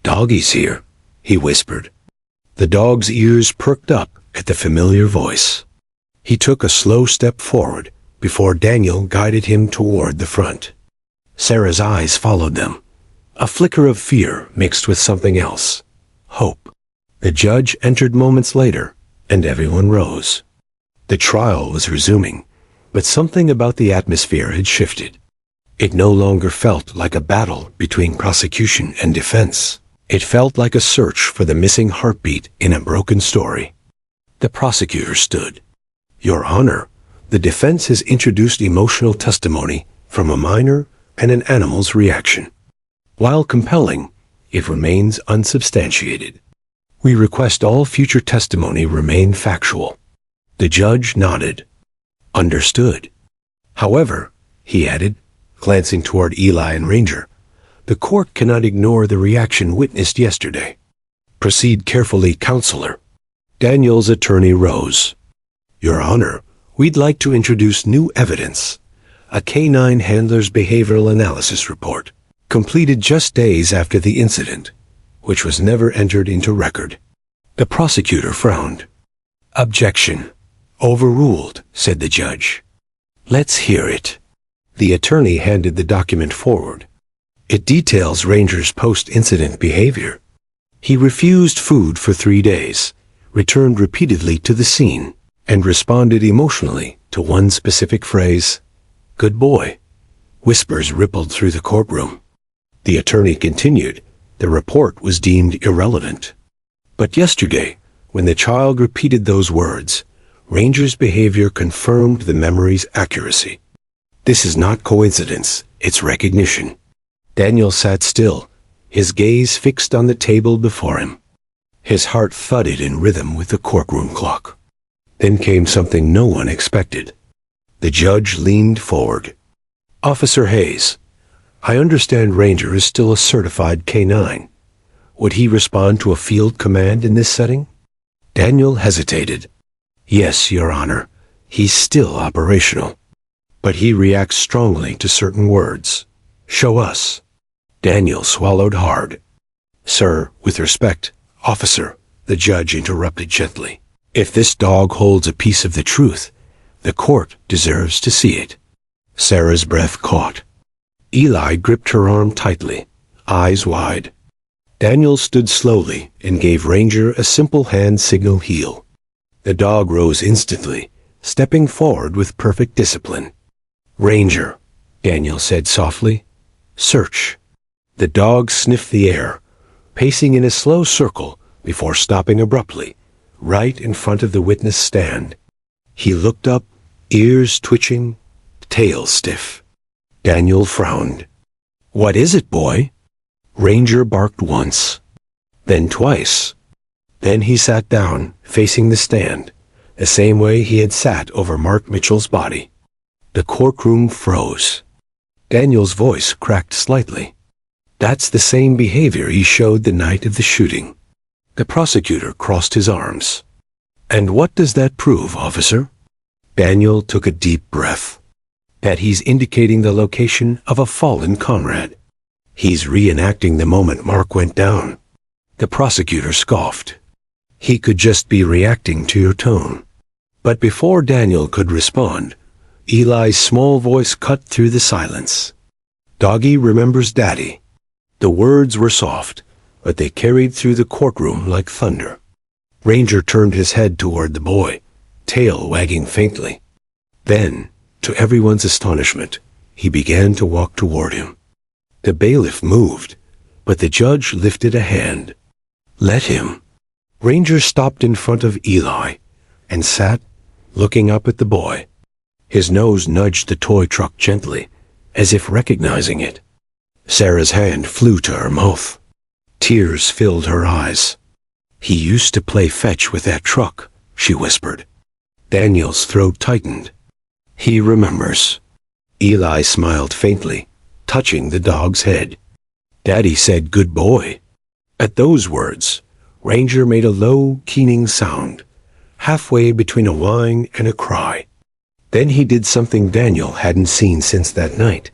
Doggie's here, he whispered. The dog's ears perked up at the familiar voice. He took a slow step forward before Daniel guided him toward the front. Sarah's eyes followed them, a flicker of fear mixed with something else, hope. The judge entered moments later, and everyone rose. The trial was resuming, but something about the atmosphere had shifted. It no longer felt like a battle between prosecution and defense. It felt like a search for the missing heartbeat in a broken story. The prosecutor stood. Your Honor, the defense has introduced emotional testimony from a minor and an animal's reaction. While compelling, it remains unsubstantiated. We request all future testimony remain factual. The judge nodded. Understood. However, he added, glancing toward Eli and Ranger, the court cannot ignore the reaction witnessed yesterday. Proceed carefully, Counselor. Daniel's attorney rose. Your Honor, we'd like to introduce new evidence. A canine handler's behavioral analysis report, completed just days after the incident, which was never entered into record. The prosecutor frowned. Objection. Overruled, said the judge. Let's hear it. The attorney handed the document forward. It details Ranger's post-incident behavior. He refused food for 3 days, returned repeatedly to the scene, and responded emotionally to one specific phrase, "Good boy." Whispers rippled through the courtroom. The attorney continued, the report was deemed irrelevant. But yesterday, when the child repeated those words, Ranger's behavior confirmed the memory's accuracy. This is not coincidence, it's recognition. Daniel sat still, his gaze fixed on the table before him. His heart thudded in rhythm with the courtroom clock. Then came something no one expected. The judge leaned forward. Officer Hayes, I understand Ranger is still a certified K-9. Would he respond to a field command in this setting? Daniel hesitated. Yes, Your Honor, he's still operational. But he reacts strongly to certain words. Show us. Daniel swallowed hard. Sir, with respect, officer, the judge interrupted gently. If this dog holds a piece of the truth, the court deserves to see it. Sarah's breath caught. Eli gripped her arm tightly, eyes wide. Daniel stood slowly and gave Ranger a simple hand signal heel. The dog rose instantly, stepping forward with perfect discipline. Ranger, Daniel said softly. Search. The dog sniffed the air, pacing in a slow circle before stopping abruptly, right in front of the witness stand. He looked up, ears twitching, tail stiff. Daniel frowned. What is it, boy? Ranger barked once, then twice. Then he sat down, facing the stand, the same way he had sat over Mark Mitchell's body. The courtroom froze. Daniel's voice cracked slightly. That's the same behavior he showed the night of the shooting. The prosecutor crossed his arms. And what does that prove, officer? Daniel took a deep breath. That he's indicating the location of a fallen comrade. He's reenacting the moment Mark went down. The prosecutor scoffed. He could just be reacting to your tone. But before Daniel could respond, Eli's small voice cut through the silence. Doggy remembers Daddy. The words were soft, but they carried through the courtroom like thunder. Ranger turned his head toward the boy, tail wagging faintly. Then, to everyone's astonishment, he began to walk toward him. The bailiff moved, but the judge lifted a hand. Let him. Ranger stopped in front of Eli and sat, looking up at the boy. His nose nudged the toy truck gently, as if recognizing it. Sarah's hand flew to her mouth. Tears filled her eyes. He used to play fetch with that truck, she whispered. Daniel's throat tightened. He remembers. Eli smiled faintly, touching the dog's head. Daddy said good boy. At those words, Ranger made a low, keening sound, halfway between a whine and a cry. Then he did something Daniel hadn't seen since that night.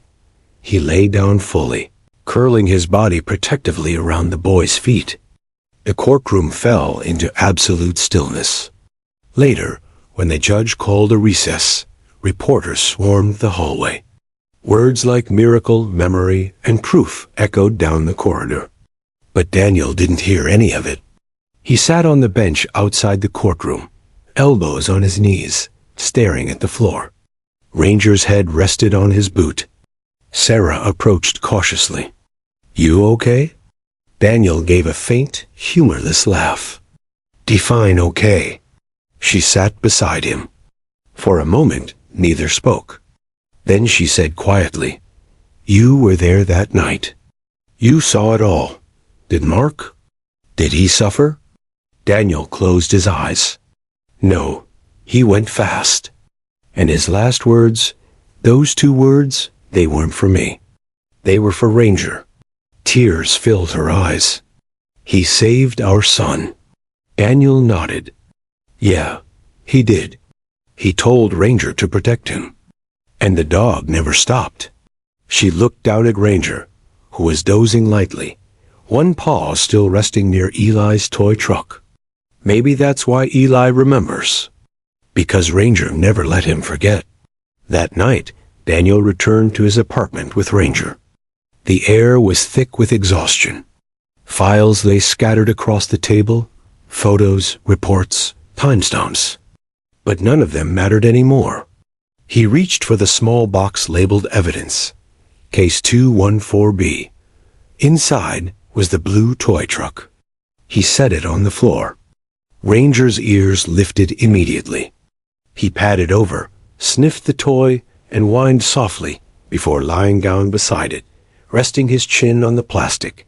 He lay down fully, curling his body protectively around the boy's feet. The courtroom fell into absolute stillness. Later, when the judge called a recess, reporters swarmed the hallway. Words like miracle, memory, and proof echoed down the corridor. But Daniel didn't hear any of it. He sat on the bench outside the courtroom, elbows on his knees, staring at the floor. Ranger's head rested on his boot. Sarah approached cautiously. "You okay?" Daniel gave a faint, humorless laugh. "Define okay." She sat beside him. For a moment, neither spoke. Then she said quietly, "You were there that night. You saw it all. Did Mark? Did he suffer?" Daniel closed his eyes. "No, he went fast. And his last words, those 2 words, they weren't for me. They were for Ranger." Tears filled her eyes. "He saved our son." Daniel nodded. "Yeah, he did. He told Ranger to protect him. And the dog never stopped." She looked down at Ranger, who was dozing lightly, one paw still resting near Eli's toy truck. Maybe that's why Eli remembers. Because Ranger never let him forget. That night, Daniel returned to his apartment with Ranger. The air was thick with exhaustion. Files lay scattered across the table, photos, reports, timestamps. But none of them mattered anymore. He reached for the small box labeled Evidence, Case 214B. Inside was the blue toy truck. He set it on the floor. Ranger's ears lifted immediately. He patted over, sniffed the toy, and whined softly before lying down beside it, resting his chin on the plastic.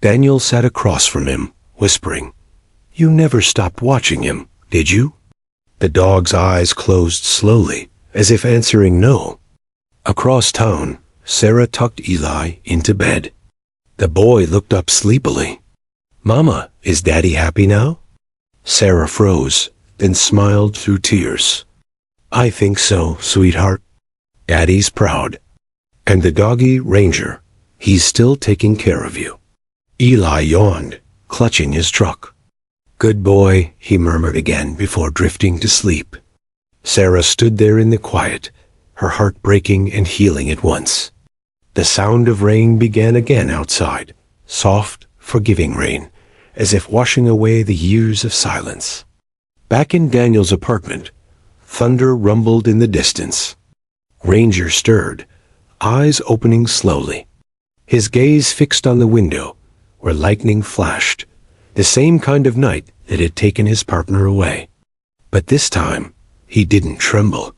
Daniel sat across from him, whispering, "You never stopped watching him, did you?" The dog's eyes closed slowly, as if answering no. Across town, Sarah tucked Eli into bed. The boy looked up sleepily. "Mama, is Daddy happy now?" Sarah froze, then smiled through tears. "I think so, sweetheart. Daddy's proud. And the doggy, Ranger, he's still taking care of you." Eli yawned, clutching his truck. "Good boy," he murmured again before drifting to sleep. Sarah stood there in the quiet, her heart breaking and healing at once. The sound of rain began again outside, soft, forgiving rain, as if washing away the years of silence. Back in Daniel's apartment, thunder rumbled in the distance. Ranger stirred, eyes opening slowly. His gaze fixed on the window, where lightning flashed, the same kind of night that had taken his partner away. But this time, he didn't tremble.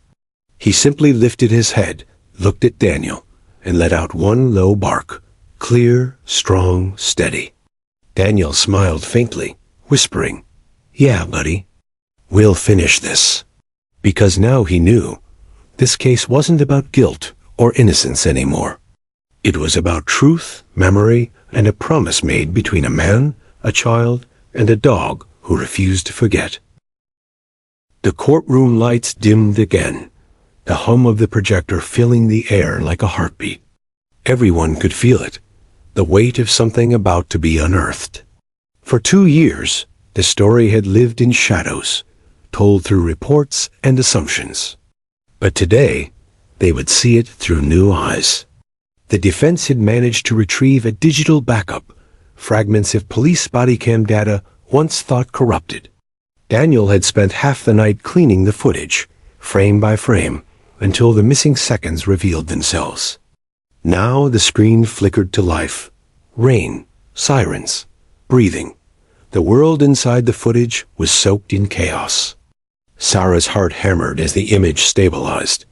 He simply lifted his head, looked at Daniel, and let out one low bark, clear, strong, steady. Daniel smiled faintly, whispering, "Yeah, buddy. We'll finish this." Because now he knew, this case wasn't about guilt or innocence anymore. It was about truth, memory, and a promise made between a man, a child, and a dog who refused to forget. The courtroom lights dimmed again, the hum of the projector filling the air like a heartbeat. Everyone could feel it, the weight of something about to be unearthed. For 2 years, the story had lived in shadows, told through reports and assumptions. But today, they would see it through new eyes. The defense had managed to retrieve a digital backup, fragments of police body cam data once thought corrupted. Daniel had spent half the night cleaning the footage, frame by frame, until the missing seconds revealed themselves. Now the screen flickered to life. Rain, sirens, breathing. The world inside the footage was soaked in chaos. Sarah's heart hammered as the image stabilized.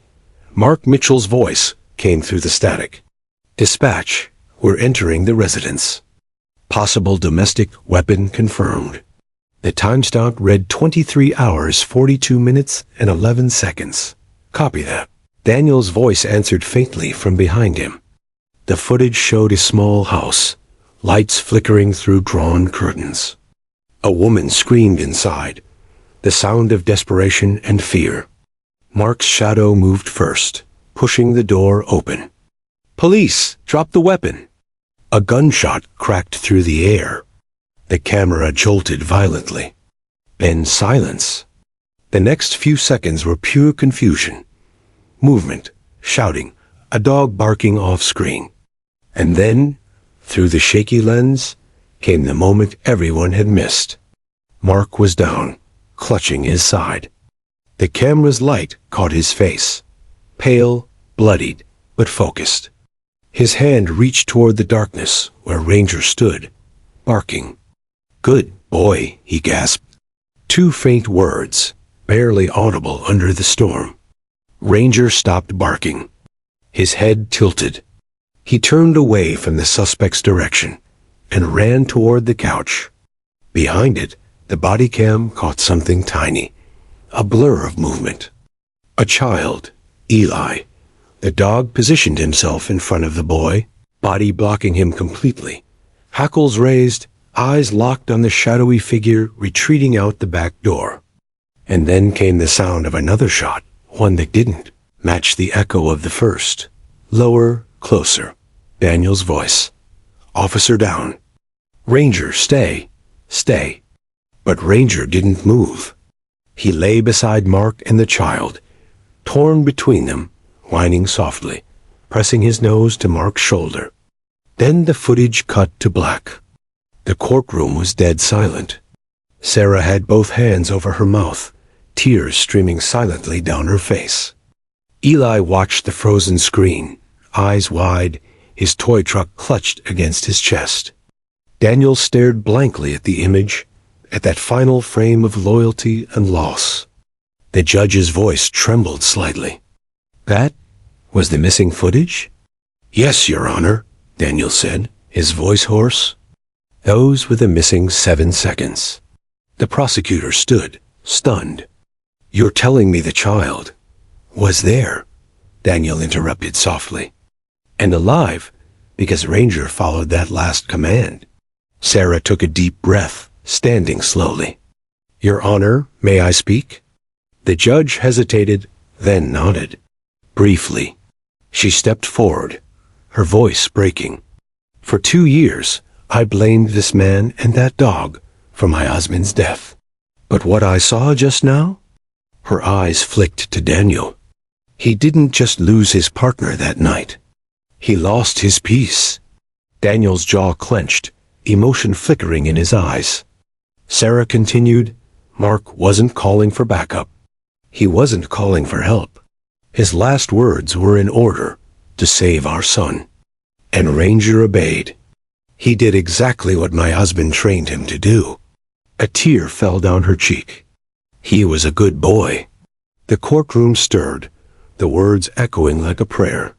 Mark Mitchell's voice came through the static. "Dispatch, we're entering the residence. Possible domestic weapon confirmed." The timestamp read 23 hours, 42 minutes, and 11 seconds. "Copy that." Daniel's voice answered faintly from behind him. The footage showed a small house, lights flickering through drawn curtains. A woman screamed inside, the sound of desperation and fear. Mark's shadow moved first, pushing the door open. "Police, drop the weapon." A gunshot cracked through the air. The camera jolted violently. Then silence. The next few seconds were pure confusion. Movement, shouting, a dog barking off-screen. And then, through the shaky lens, came the moment everyone had missed. Mark was down, clutching his side. The camera's light caught his face, pale, bloodied, but focused. His hand reached toward the darkness where Ranger stood, barking. "Good boy," he gasped. Two faint words, barely audible under the storm. Ranger stopped barking. His head tilted. He turned away from the suspect's direction and ran toward the couch. Behind it, the body cam caught something tiny, a blur of movement. A child, Eli. The dog positioned himself in front of the boy, body blocking him completely. Hackles raised, eyes locked on the shadowy figure retreating out the back door. And then came the sound of another shot, one that didn't match the echo of the first. Lower, closer. Daniel's voice. "Officer down. Ranger, stay. Stay." But Ranger didn't move. He lay beside Mark and the child, torn between them, whining softly, pressing his nose to Mark's shoulder. Then the footage cut to black. The courtroom was dead silent. Sarah had both hands over her mouth, tears streaming silently down her face. Eli watched the frozen screen, eyes wide, his toy truck clutched against his chest. Daniel stared blankly at the image, at that final frame of loyalty and loss. The judge's voice trembled slightly. "That was the missing footage?" "Yes, Your Honor," Daniel said, his voice hoarse. "Those were the missing 7 seconds. The prosecutor stood, stunned. "You're telling me the child was there?" Daniel interrupted softly. "And alive, because Ranger followed that last command." Sarah took a deep breath, standing slowly. "Your Honor, may I speak?" The judge hesitated, then nodded. Briefly, she stepped forward, her voice breaking. "For 2 years, I blamed this man and that dog for my husband's death. But what I saw just now?" Her eyes flicked to Daniel. "He didn't just lose his partner that night. He lost his peace." Daniel's jaw clenched, emotion flickering in his eyes. Sarah continued, "Mark wasn't calling for backup. He wasn't calling for help. His last words were in order, to save our son. And Ranger obeyed. He did exactly what my husband trained him to do." A tear fell down her cheek. "He was a good boy." The courtroom stirred, the words echoing like a prayer.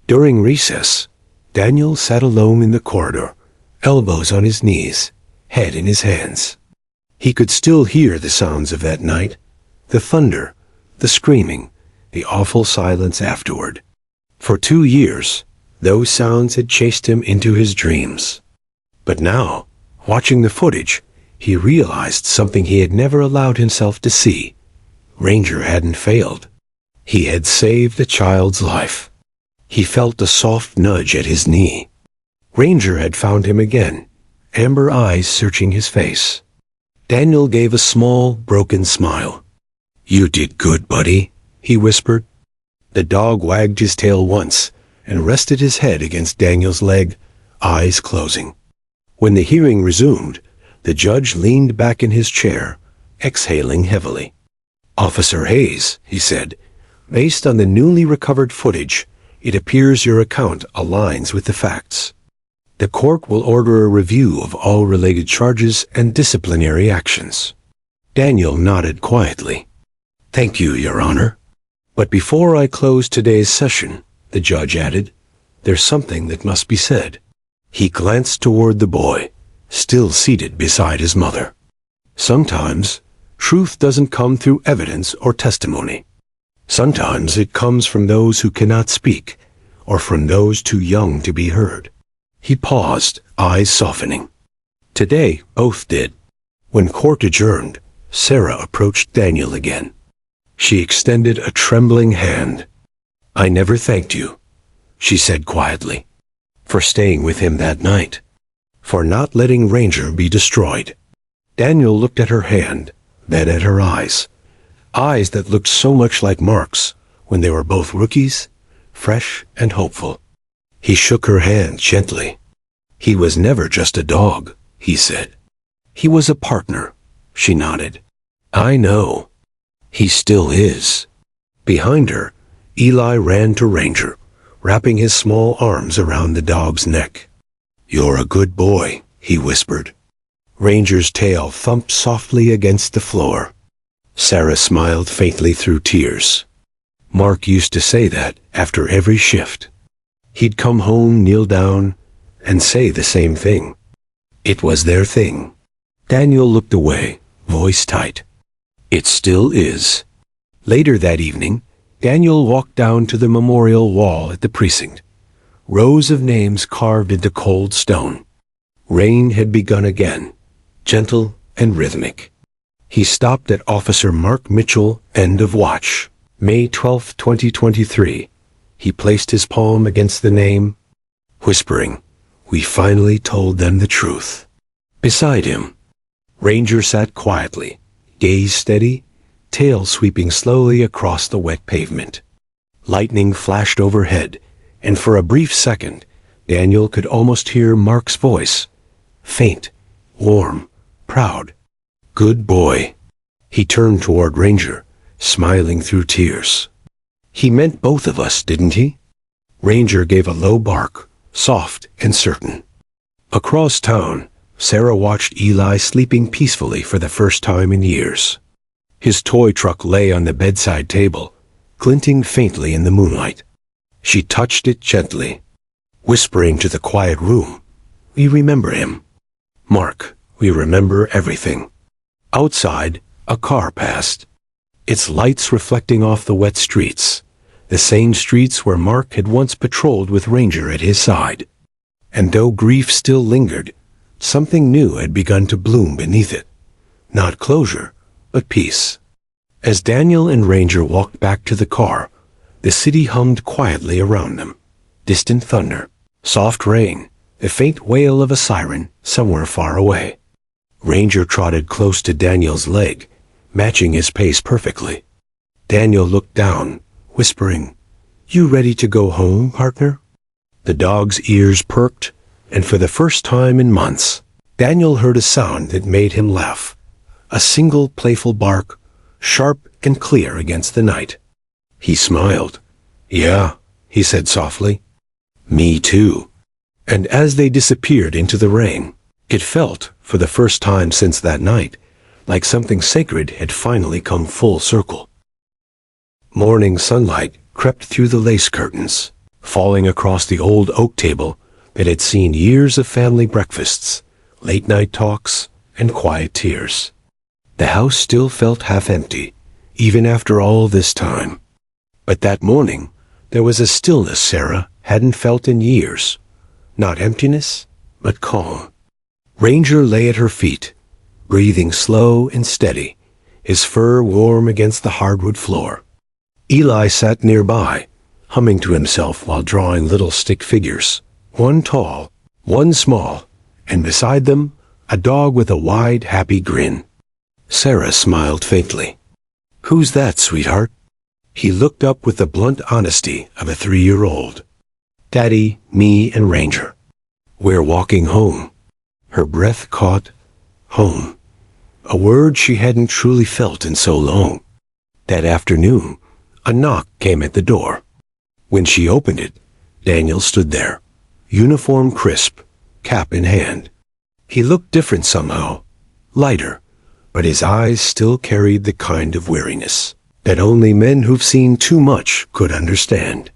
During recess, Daniel sat alone in the corridor, elbows on his knees, head in his hands. He could still hear the sounds of that night, the thunder, the screaming, the awful silence afterward. For 2 years, those sounds had chased him into his dreams. But now, watching the footage, he realized something he had never allowed himself to see. Ranger hadn't failed. He had saved the child's life. He felt a soft nudge at his knee. Ranger had found him again, amber eyes searching his face. Daniel gave a small, broken smile. "You did good, buddy," he whispered. The dog wagged his tail once and rested his head against Daniel's leg, eyes closing. When the hearing resumed, the judge leaned back in his chair, exhaling heavily. "Officer Hayes," he said, "based on the newly recovered footage, it appears your account aligns with the facts. The court will order a review of all related charges and disciplinary actions." Daniel nodded quietly. "Thank you, Your Honor. But before I close today's session," the judge added, "there's something that must be said." He glanced toward the boy, still seated beside his mother. "Sometimes, truth doesn't come through evidence or testimony. Sometimes it comes from those who cannot speak, or from those too young to be heard." He paused, eyes softening. Today, both did. When court adjourned, Sarah approached Daniel again. She extended a trembling hand. "I never thanked you," she said quietly, "for staying with him that night, for not letting Ranger be destroyed. Daniel looked at her hand, then at her eyes. Eyes that looked so much like Mark's when they were both rookies, fresh and hopeful. He shook her hand gently. "He was never just a dog," he said. "He was a partner," she nodded. "I know. He still is." Behind her, Eli ran to Ranger, wrapping his small arms around the dog's neck. "You're a good boy," he whispered. Ranger's tail thumped softly against the floor. Sarah smiled faintly through tears. Mark used to say that after every shift. He'd come home, kneel down, and say the same thing. It was their thing. Daniel looked away, voice tight. "It still is." Later that evening, Daniel walked down to the memorial wall at the precinct. Rows of names carved into cold stone. Rain had begun again, gentle and rhythmic. He stopped at Officer Mark Mitchell, end of watch, May 12, 2023. He placed his palm against the name, whispering, "We finally told them the truth." Beside him, Ranger sat quietly, gaze steady, tail sweeping slowly across the wet pavement. Lightning flashed overhead, and for a brief second, Daniel could almost hear Mark's voice, faint, warm, proud. "Good boy." He turned toward Ranger, smiling through tears. "He meant both of us, didn't he?" Ranger gave a low bark, soft and certain. Across town, Sarah watched Eli sleeping peacefully for the first time in years. His toy truck lay on the bedside table, glinting faintly in the moonlight. She touched it gently, whispering to the quiet room, "We remember him. Mark, we remember everything." Outside, a car passed, its lights reflecting off the wet streets, the same streets where Mark had once patrolled with Ranger at his side. And though grief still lingered, something new had begun to bloom beneath it. Not closure, but peace. As Daniel and Ranger walked back to the car, the city hummed quietly around them. Distant thunder, soft rain, the faint wail of a siren somewhere far away. Ranger trotted close to Daniel's leg, matching his pace perfectly. Daniel looked down, whispering, "You ready to go home, partner?" The dog's ears perked, and for the first time in months, Daniel heard a sound that made him laugh. A single playful bark, sharp and clear against the night. He smiled. "Yeah," he said softly. "Me too." And as they disappeared into the rain, it felt, for the first time since that night, like something sacred had finally come full circle. Morning sunlight crept through the lace curtains, falling across the old oak table that had seen years of family breakfasts, late-night talks, and quiet tears. The house still felt half empty, even after all this time. But that morning, there was a stillness Sarah hadn't felt in years. Not emptiness, but calm. Ranger lay at her feet, breathing slow and steady, his fur warm against the hardwood floor. Eli sat nearby, humming to himself while drawing little stick figures, one tall, one small, and beside them, a dog with a wide, happy grin. Sarah smiled faintly. "Who's that, sweetheart?" He looked up with the blunt honesty of a 3-year-old. "Daddy, me, and Ranger. We're walking home." Her breath caught home, a word she hadn't truly felt in so long. That afternoon, a knock came at the door. When she opened it, Daniel stood there, uniform crisp, cap in hand. He looked different somehow, lighter, but his eyes still carried the kind of weariness that only men who've seen too much could understand.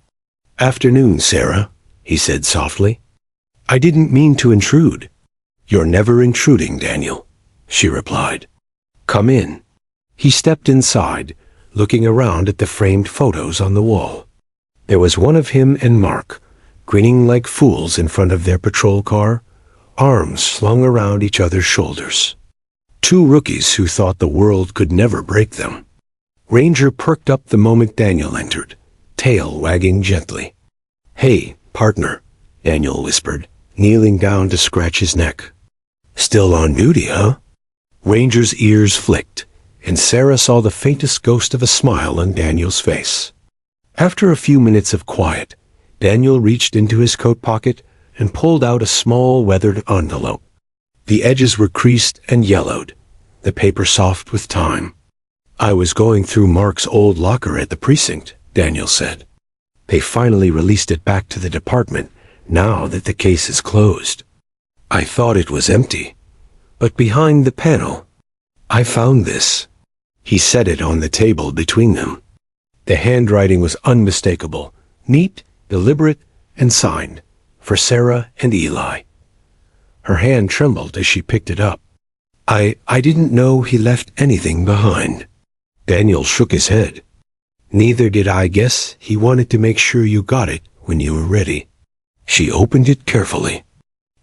"Afternoon, Sarah," he said softly. "I didn't mean to intrude." "You're never intruding, Daniel," she replied. "Come in." He stepped inside, looking around at the framed photos on the wall. There was one of him and Mark, grinning like fools in front of their patrol car, arms slung around each other's shoulders. Two rookies who thought the world could never break them. Ranger perked up the moment Daniel entered, tail wagging gently. "Hey, partner," Daniel whispered, kneeling down to scratch his neck. "Still on duty, huh?" Ranger's ears flicked, and Sarah saw the faintest ghost of a smile on Daniel's face. After a few minutes of quiet, Daniel reached into his coat pocket and pulled out a small weathered envelope. The edges were creased and yellowed, the paper soft with time. "I was going through Mark's old locker at the precinct," Daniel said. "They finally released it back to the department now that the case is closed. I thought it was empty, but behind the panel, I found this." He set it on the table between them. The handwriting was unmistakable, neat, deliberate, and signed, "For Sarah and Eli." Her hand trembled as she picked it up. I didn't know he left anything behind." Daniel shook his head. "Neither did I. Guess he wanted to make sure you got it when you were ready." She opened it carefully.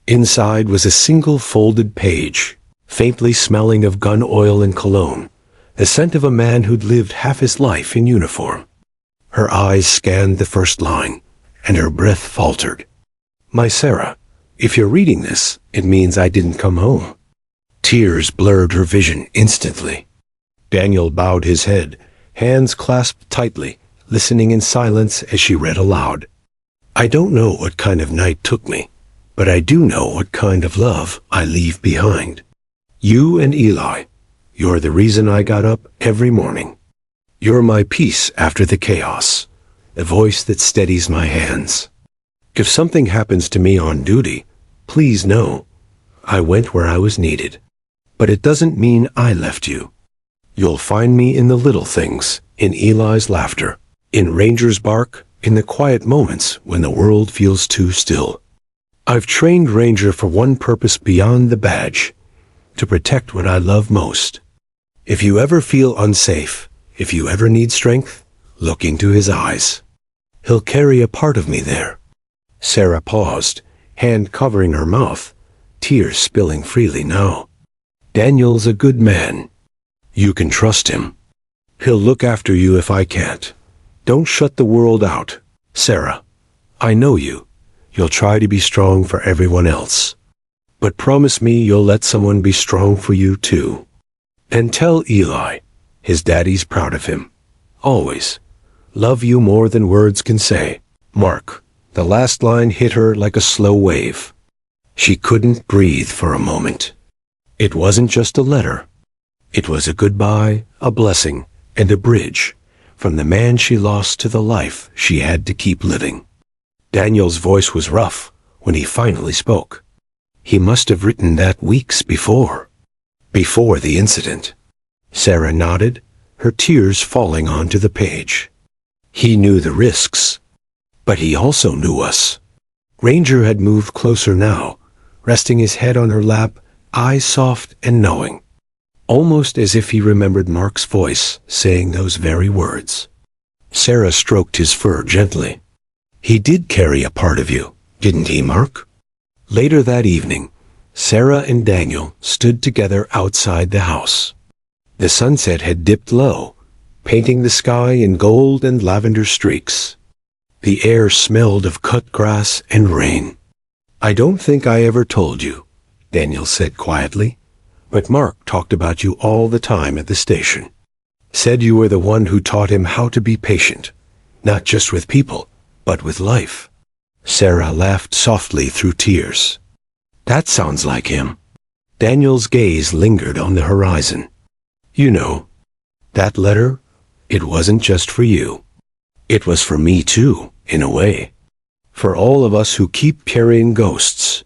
Inside was a single folded page, faintly smelling of gun oil and cologne, the scent of a man who'd lived half his life in uniform. Her eyes scanned the first line, and her breath faltered. "My Sarah, if you're reading this, it means I didn't come home." Tears blurred her vision instantly. Daniel bowed his head, hands clasped tightly, listening in silence as she read aloud. "I don't know what kind of night took me, but I do know what kind of love I leave behind. You and Eli, you're the reason I got up every morning. You're my peace after the chaos, the voice that steadies my hands. If something happens to me on duty, please know I went where I was needed. But it doesn't mean I left you. You'll find me in the little things, in Eli's laughter, in Ranger's bark, in the quiet moments when the world feels too still. I've trained Ranger for one purpose beyond the badge, to protect what I love most. If you ever feel unsafe, if you ever need strength, look into his eyes. He'll carry a part of me there." Sarah paused, hand covering her mouth, tears spilling freely now. "Daniel's a good man. You can trust him. He'll look after you if I can't. Don't shut the world out, Sarah. I know you. You'll try to be strong for everyone else. But promise me you'll let someone be strong for you too. And tell Eli, his daddy's proud of him. Always. Love you more than words can say." Mark. The last line hit her like a slow wave. She couldn't breathe for a moment. It wasn't just a letter. It was a goodbye, a blessing, and a bridge from the man she lost to the life she had to keep living. Daniel's voice was rough when he finally spoke. He must have written that weeks before the incident. Sarah nodded, her tears falling onto the page. He knew the risks, but he also knew us. Ranger had moved closer now, resting his head on her lap, eyes soft and knowing, almost as if he remembered Mark's voice saying those very words. Sarah stroked his fur gently. "He did carry a part of you, didn't he, Mark?" Later that evening, Sarah and Daniel stood together outside the house. The sunset had dipped low, painting the sky in gold and lavender streaks. The air smelled of cut grass and rain. "I don't think I ever told you," Daniel said quietly, "but Mark talked about you all the time at the station. Said you were the one who taught him how to be patient, not just with people, but with life." Sarah laughed softly through tears. "That sounds like him." Daniel's gaze lingered on the horizon. "You know, that letter, it wasn't just for you. It was for me too, in a way. For all of us who keep carrying ghosts."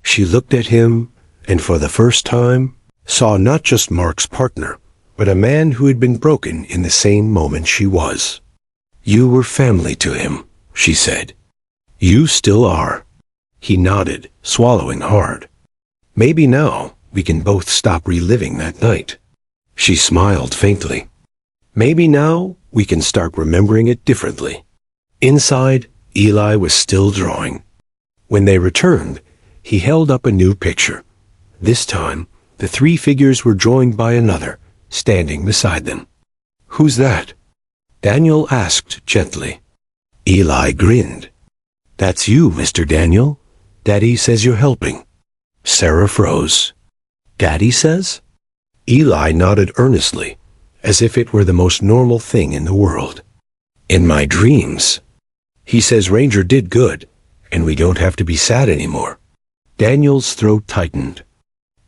She looked at him, and for the first time, saw not just Mark's partner, but a man who had been broken in the same moment she was. "You were family to him," she said. "You still are." He nodded, swallowing hard. "Maybe now we can both stop reliving that night." She smiled faintly. "Maybe now we can start remembering it differently." Inside, Eli was still drawing. When they returned, he held up a new picture. This time, the three figures were joined by another, standing beside them. "Who's that?" Daniel asked gently. Eli grinned. "That's you, Mr. Daniel. Daddy says you're helping. Sarah froze. Daddy says? Eli nodded earnestly, as if it were the most normal thing in the world. In my dreams. He says Ranger did good, and we don't have to be sad anymore. Daniel's throat tightened.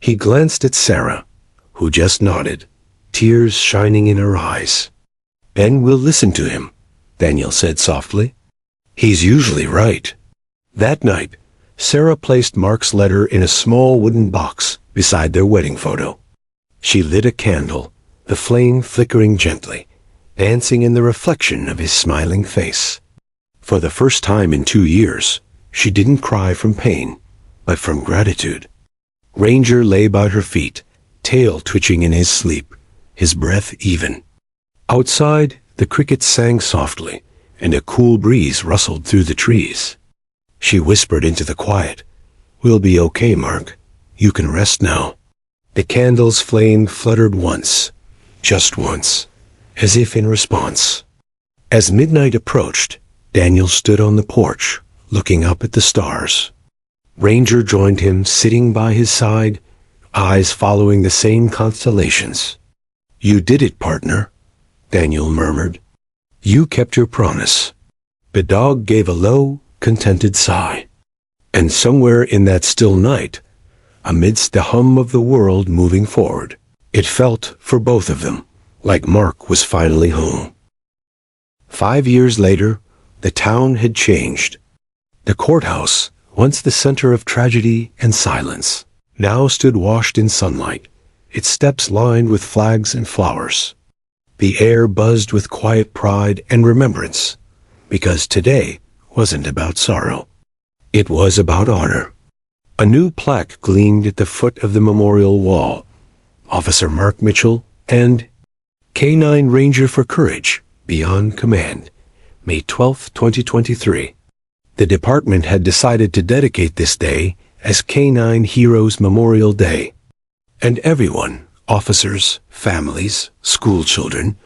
He glanced at Sarah, who just nodded, tears shining in her eyes. Ben will listen to him, Daniel said softly. He's usually right. That night, Sarah placed Mark's letter in a small wooden box beside their wedding photo. She lit a candle, the flame flickering gently, dancing in the reflection of his smiling face. For the first time in 2 years, she didn't cry from pain, but from gratitude. Ranger lay by her feet, tail twitching in his sleep, his breath even. Outside, the crickets sang softly, and a cool breeze rustled through the trees. She whispered into the quiet, "We'll be okay, Mark. You can rest now." The candle's flame fluttered once, just once, as if in response. As midnight approached, Daniel stood on the porch, looking up at the stars. Ranger joined him, sitting by his side, eyes following the same constellations. "You did it, partner," Daniel murmured. "You kept your promise." The dog gave a low, contented sigh. And somewhere in that still night, amidst the hum of the world moving forward, it felt, for both of them, like Mark was finally home. 5 years later, the town had changed. The courthouse, once the center of tragedy and silence, now stood washed in sunlight, its steps lined with flags and flowers. The air buzzed with quiet pride and remembrance, because today wasn't about sorrow. It was about honor. A new plaque gleamed at the foot of the memorial wall. Officer Mark Mitchell and K9 Ranger for Courage, Beyond Command, May 12, 2023. The department had decided to dedicate this day as K9 Heroes Memorial Day. And everyone, officers, families, school children,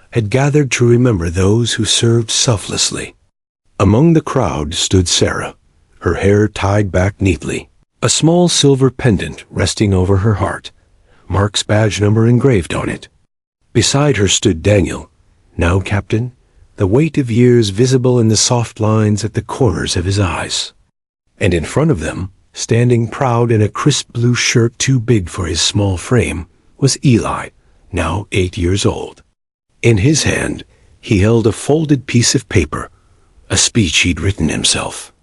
had gathered to remember those who served selflessly. Among the crowd stood Sarah, her hair tied back neatly, a small silver pendant resting over her heart, Mark's badge number engraved on it. Beside her stood Daniel, now captain, the weight of years visible in the soft lines at the corners of his eyes. And in front of them, standing proud in a crisp blue shirt too big for his small frame, was Eli, now 8 years old. In his hand, he held a folded piece of paper, a speech he'd written himself.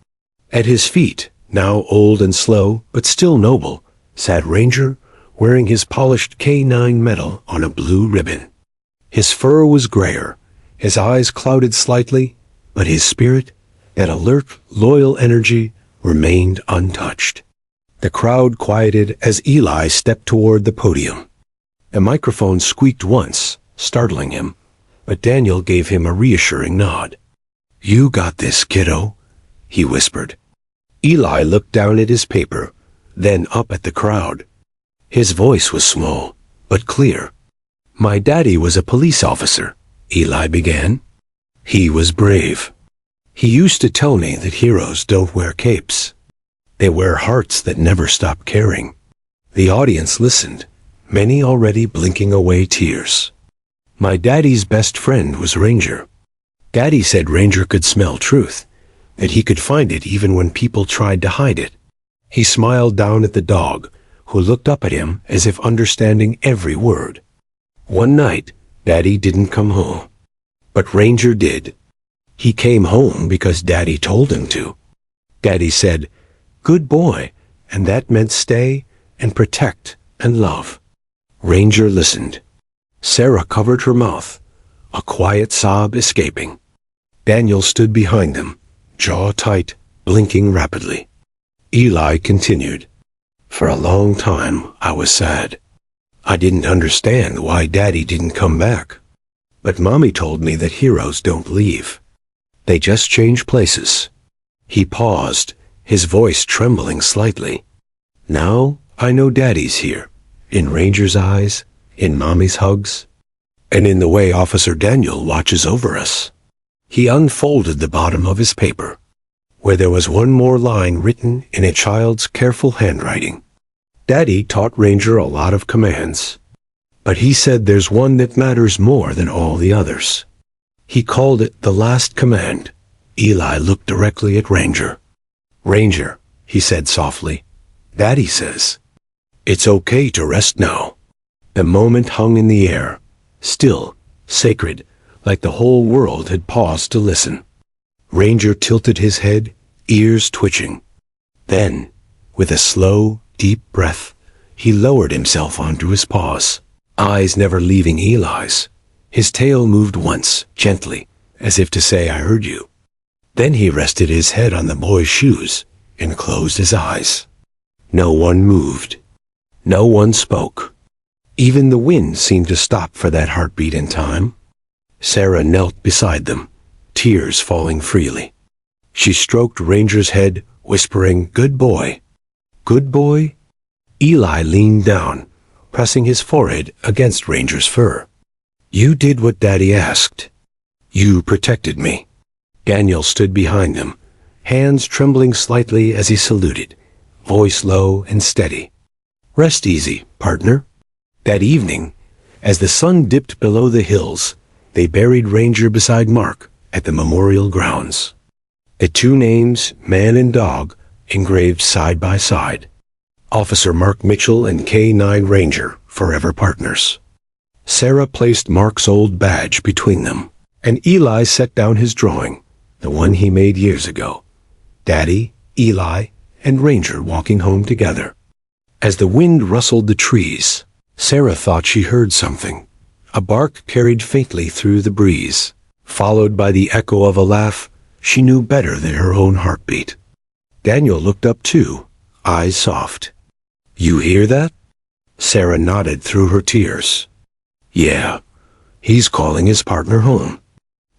At his feet, now old and slow, but still noble, sat Ranger, wearing his polished K9 medal on a blue ribbon. His fur was grayer, his eyes clouded slightly, but his spirit, that alert, loyal energy, remained untouched. The crowd quieted as Eli stepped toward the podium. The microphone squeaked once, startling him, but Daniel gave him a reassuring nod. "You got this, kiddo," he whispered. Eli looked down at his paper, then up at the crowd. His voice was small, but clear. "My daddy was a police officer," Eli began. "He was brave. He used to tell me that heroes don't wear capes. They wear hearts that never stop caring." The audience listened, many already blinking away tears. "My daddy's best friend was Ranger. Daddy said Ranger could smell truth, that he could find it even when people tried to hide it." He smiled down at the dog, who looked up at him as if understanding every word. One night, Daddy didn't come home, but Ranger did. He came home because Daddy told him to. Daddy said, "Good boy," and that meant stay and protect and love. Ranger listened. Sarah covered her mouth, a quiet sob escaping. Daniel stood behind them, jaw tight, blinking rapidly. Eli continued, "For a long time, I was sad. I didn't understand why Daddy didn't come back. But Mommy told me that heroes don't leave. They just change places." He paused, his voice trembling slightly. "Now I know Daddy's here, in Ranger's eyes, in Mommy's hugs, and in the way Officer Daniel watches over us." He unfolded the bottom of his paper. where there was one more line written in a child's careful handwriting. Daddy taught Ranger a lot of commands, but he said there's one that matters more than all the others. He called it the last command. Eli looked directly at Ranger. "Ranger," he said softly, "Daddy says it's okay to rest now." The moment hung in the air, still, sacred, like the whole world had paused to listen. Ranger tilted his head, ears twitching. Then, with a slow, deep breath, he lowered himself onto his paws, eyes never leaving Eli's. His tail moved once, gently, as if to say, "I heard you." Then he rested his head on the boy's shoes and closed his eyes. No one moved. No one spoke. Even the wind seemed to stop for that heartbeat in time. Sarah knelt beside them, tears falling freely. She stroked Ranger's head, whispering, "Good boy. Good boy." Eli leaned down, pressing his forehead against Ranger's fur. "You did what Daddy asked. You protected me." Daniel stood behind them, hands trembling slightly as he saluted, voice low and steady. "Rest easy, partner." That evening, as the sun dipped below the hills, they buried Ranger beside Mark at the memorial grounds. The two names, man and dog, engraved side by side. Officer Mark Mitchell and K9 Ranger, forever partners. Sarah placed Mark's old badge between them, and Eli set down his drawing, the one he made years ago. Daddy, Eli, and Ranger walking home together. As the wind rustled the trees, Sarah thought she heard something. A bark carried faintly through the breeze, followed by the echo of a laugh she knew better than her own heartbeat. Daniel looked up too, eyes soft. "You hear that?" Sarah nodded through her tears. "Yeah, he's calling his partner home."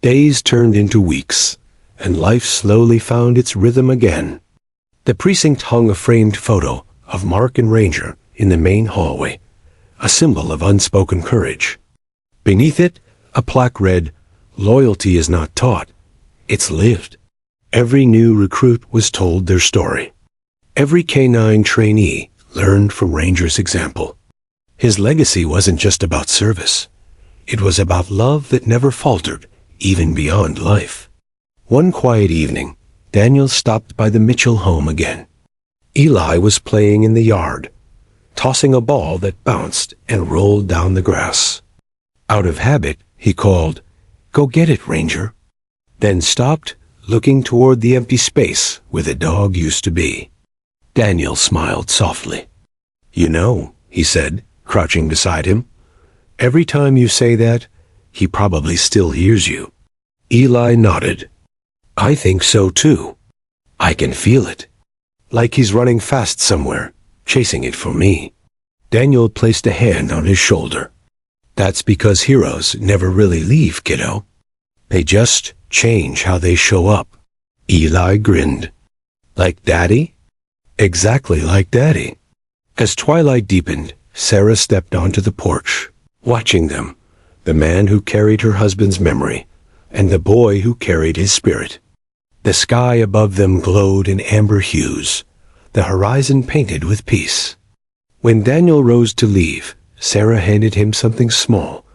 Days turned into weeks, and life slowly found its rhythm again. The precinct hung a framed photo of Mark and Ranger in the main hallway, a symbol of unspoken courage. Beneath it, a plaque read, "Loyalty is not taught, it's lived." Every new recruit was told their story. Every K9 trainee learned from Ranger's example. His legacy wasn't just about service. It was about love that never faltered, even beyond life. One quiet evening, Daniel stopped by the Mitchell home again. Eli was playing in the yard, tossing a ball that bounced and rolled down the grass. Out of habit, he called, "Go get it, Ranger," then stopped, looking toward the empty space where the dog used to be. Daniel smiled softly. "You know," he said, crouching beside him, "every time you say that, he probably still hears you." Eli nodded. "I think so too. I can feel it. Like he's running fast somewhere, chasing it for me." Daniel placed a hand on his shoulder. "That's because heroes never really leave, kiddo. They just change how they show up." Eli grinned. "Like Daddy?" "Exactly like Daddy." As twilight deepened, Sarah stepped onto the porch, watching them, the man who carried her husband's memory, and the boy who carried his spirit. The sky above them glowed in amber hues, the horizon painted with peace. When Daniel rose to leave, Sarah handed him something small,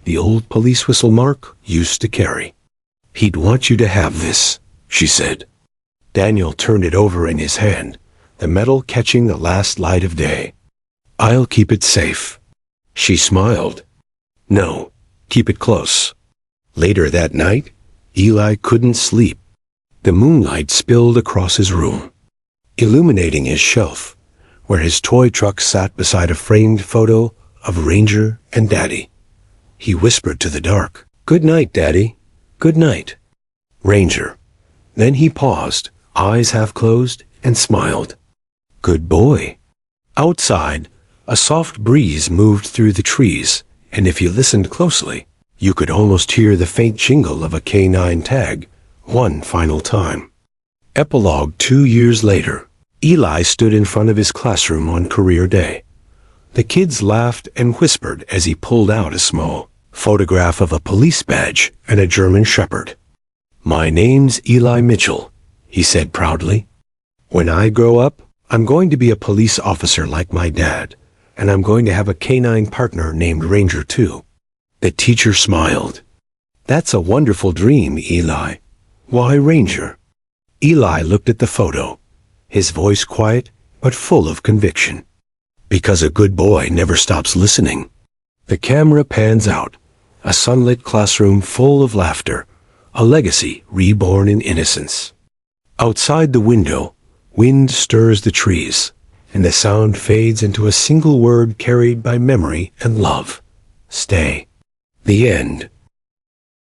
the old police whistle Mark used to carry. "He'd want you to have this," she said. Daniel turned it over in his hand, the metal catching the last light of day. "I'll keep it safe." She smiled. "No, keep it close." Later that night, Eli couldn't sleep. The moonlight spilled across his room, illuminating his shelf, where his toy truck sat beside a framed photo of Ranger and Daddy. He whispered to the dark, "Good night, Daddy. Good night, Ranger." Then he paused, eyes half closed, and smiled. "Good boy." Outside, a soft breeze moved through the trees, and if you listened closely, you could almost hear the faint jingle of a K9 tag, one final time. Epilogue 2 years later, Eli stood in front of his classroom on career day. The kids laughed and whispered as he pulled out a small photograph of a police badge and a German Shepherd. "My name's Eli Mitchell," he said proudly. When I grow up, I'm going to be a police officer like my dad, and I'm going to have a canine partner named Ranger too. The teacher smiled. That's a wonderful dream, Eli. Why Ranger? Eli looked at the photo, his voice quiet but full of conviction. Because a good boy never stops listening. The camera pans out, a sunlit classroom full of laughter, a legacy reborn in innocence. Outside the window, wind stirs the trees, and the sound fades into a single word carried by memory and love. Stay. The end.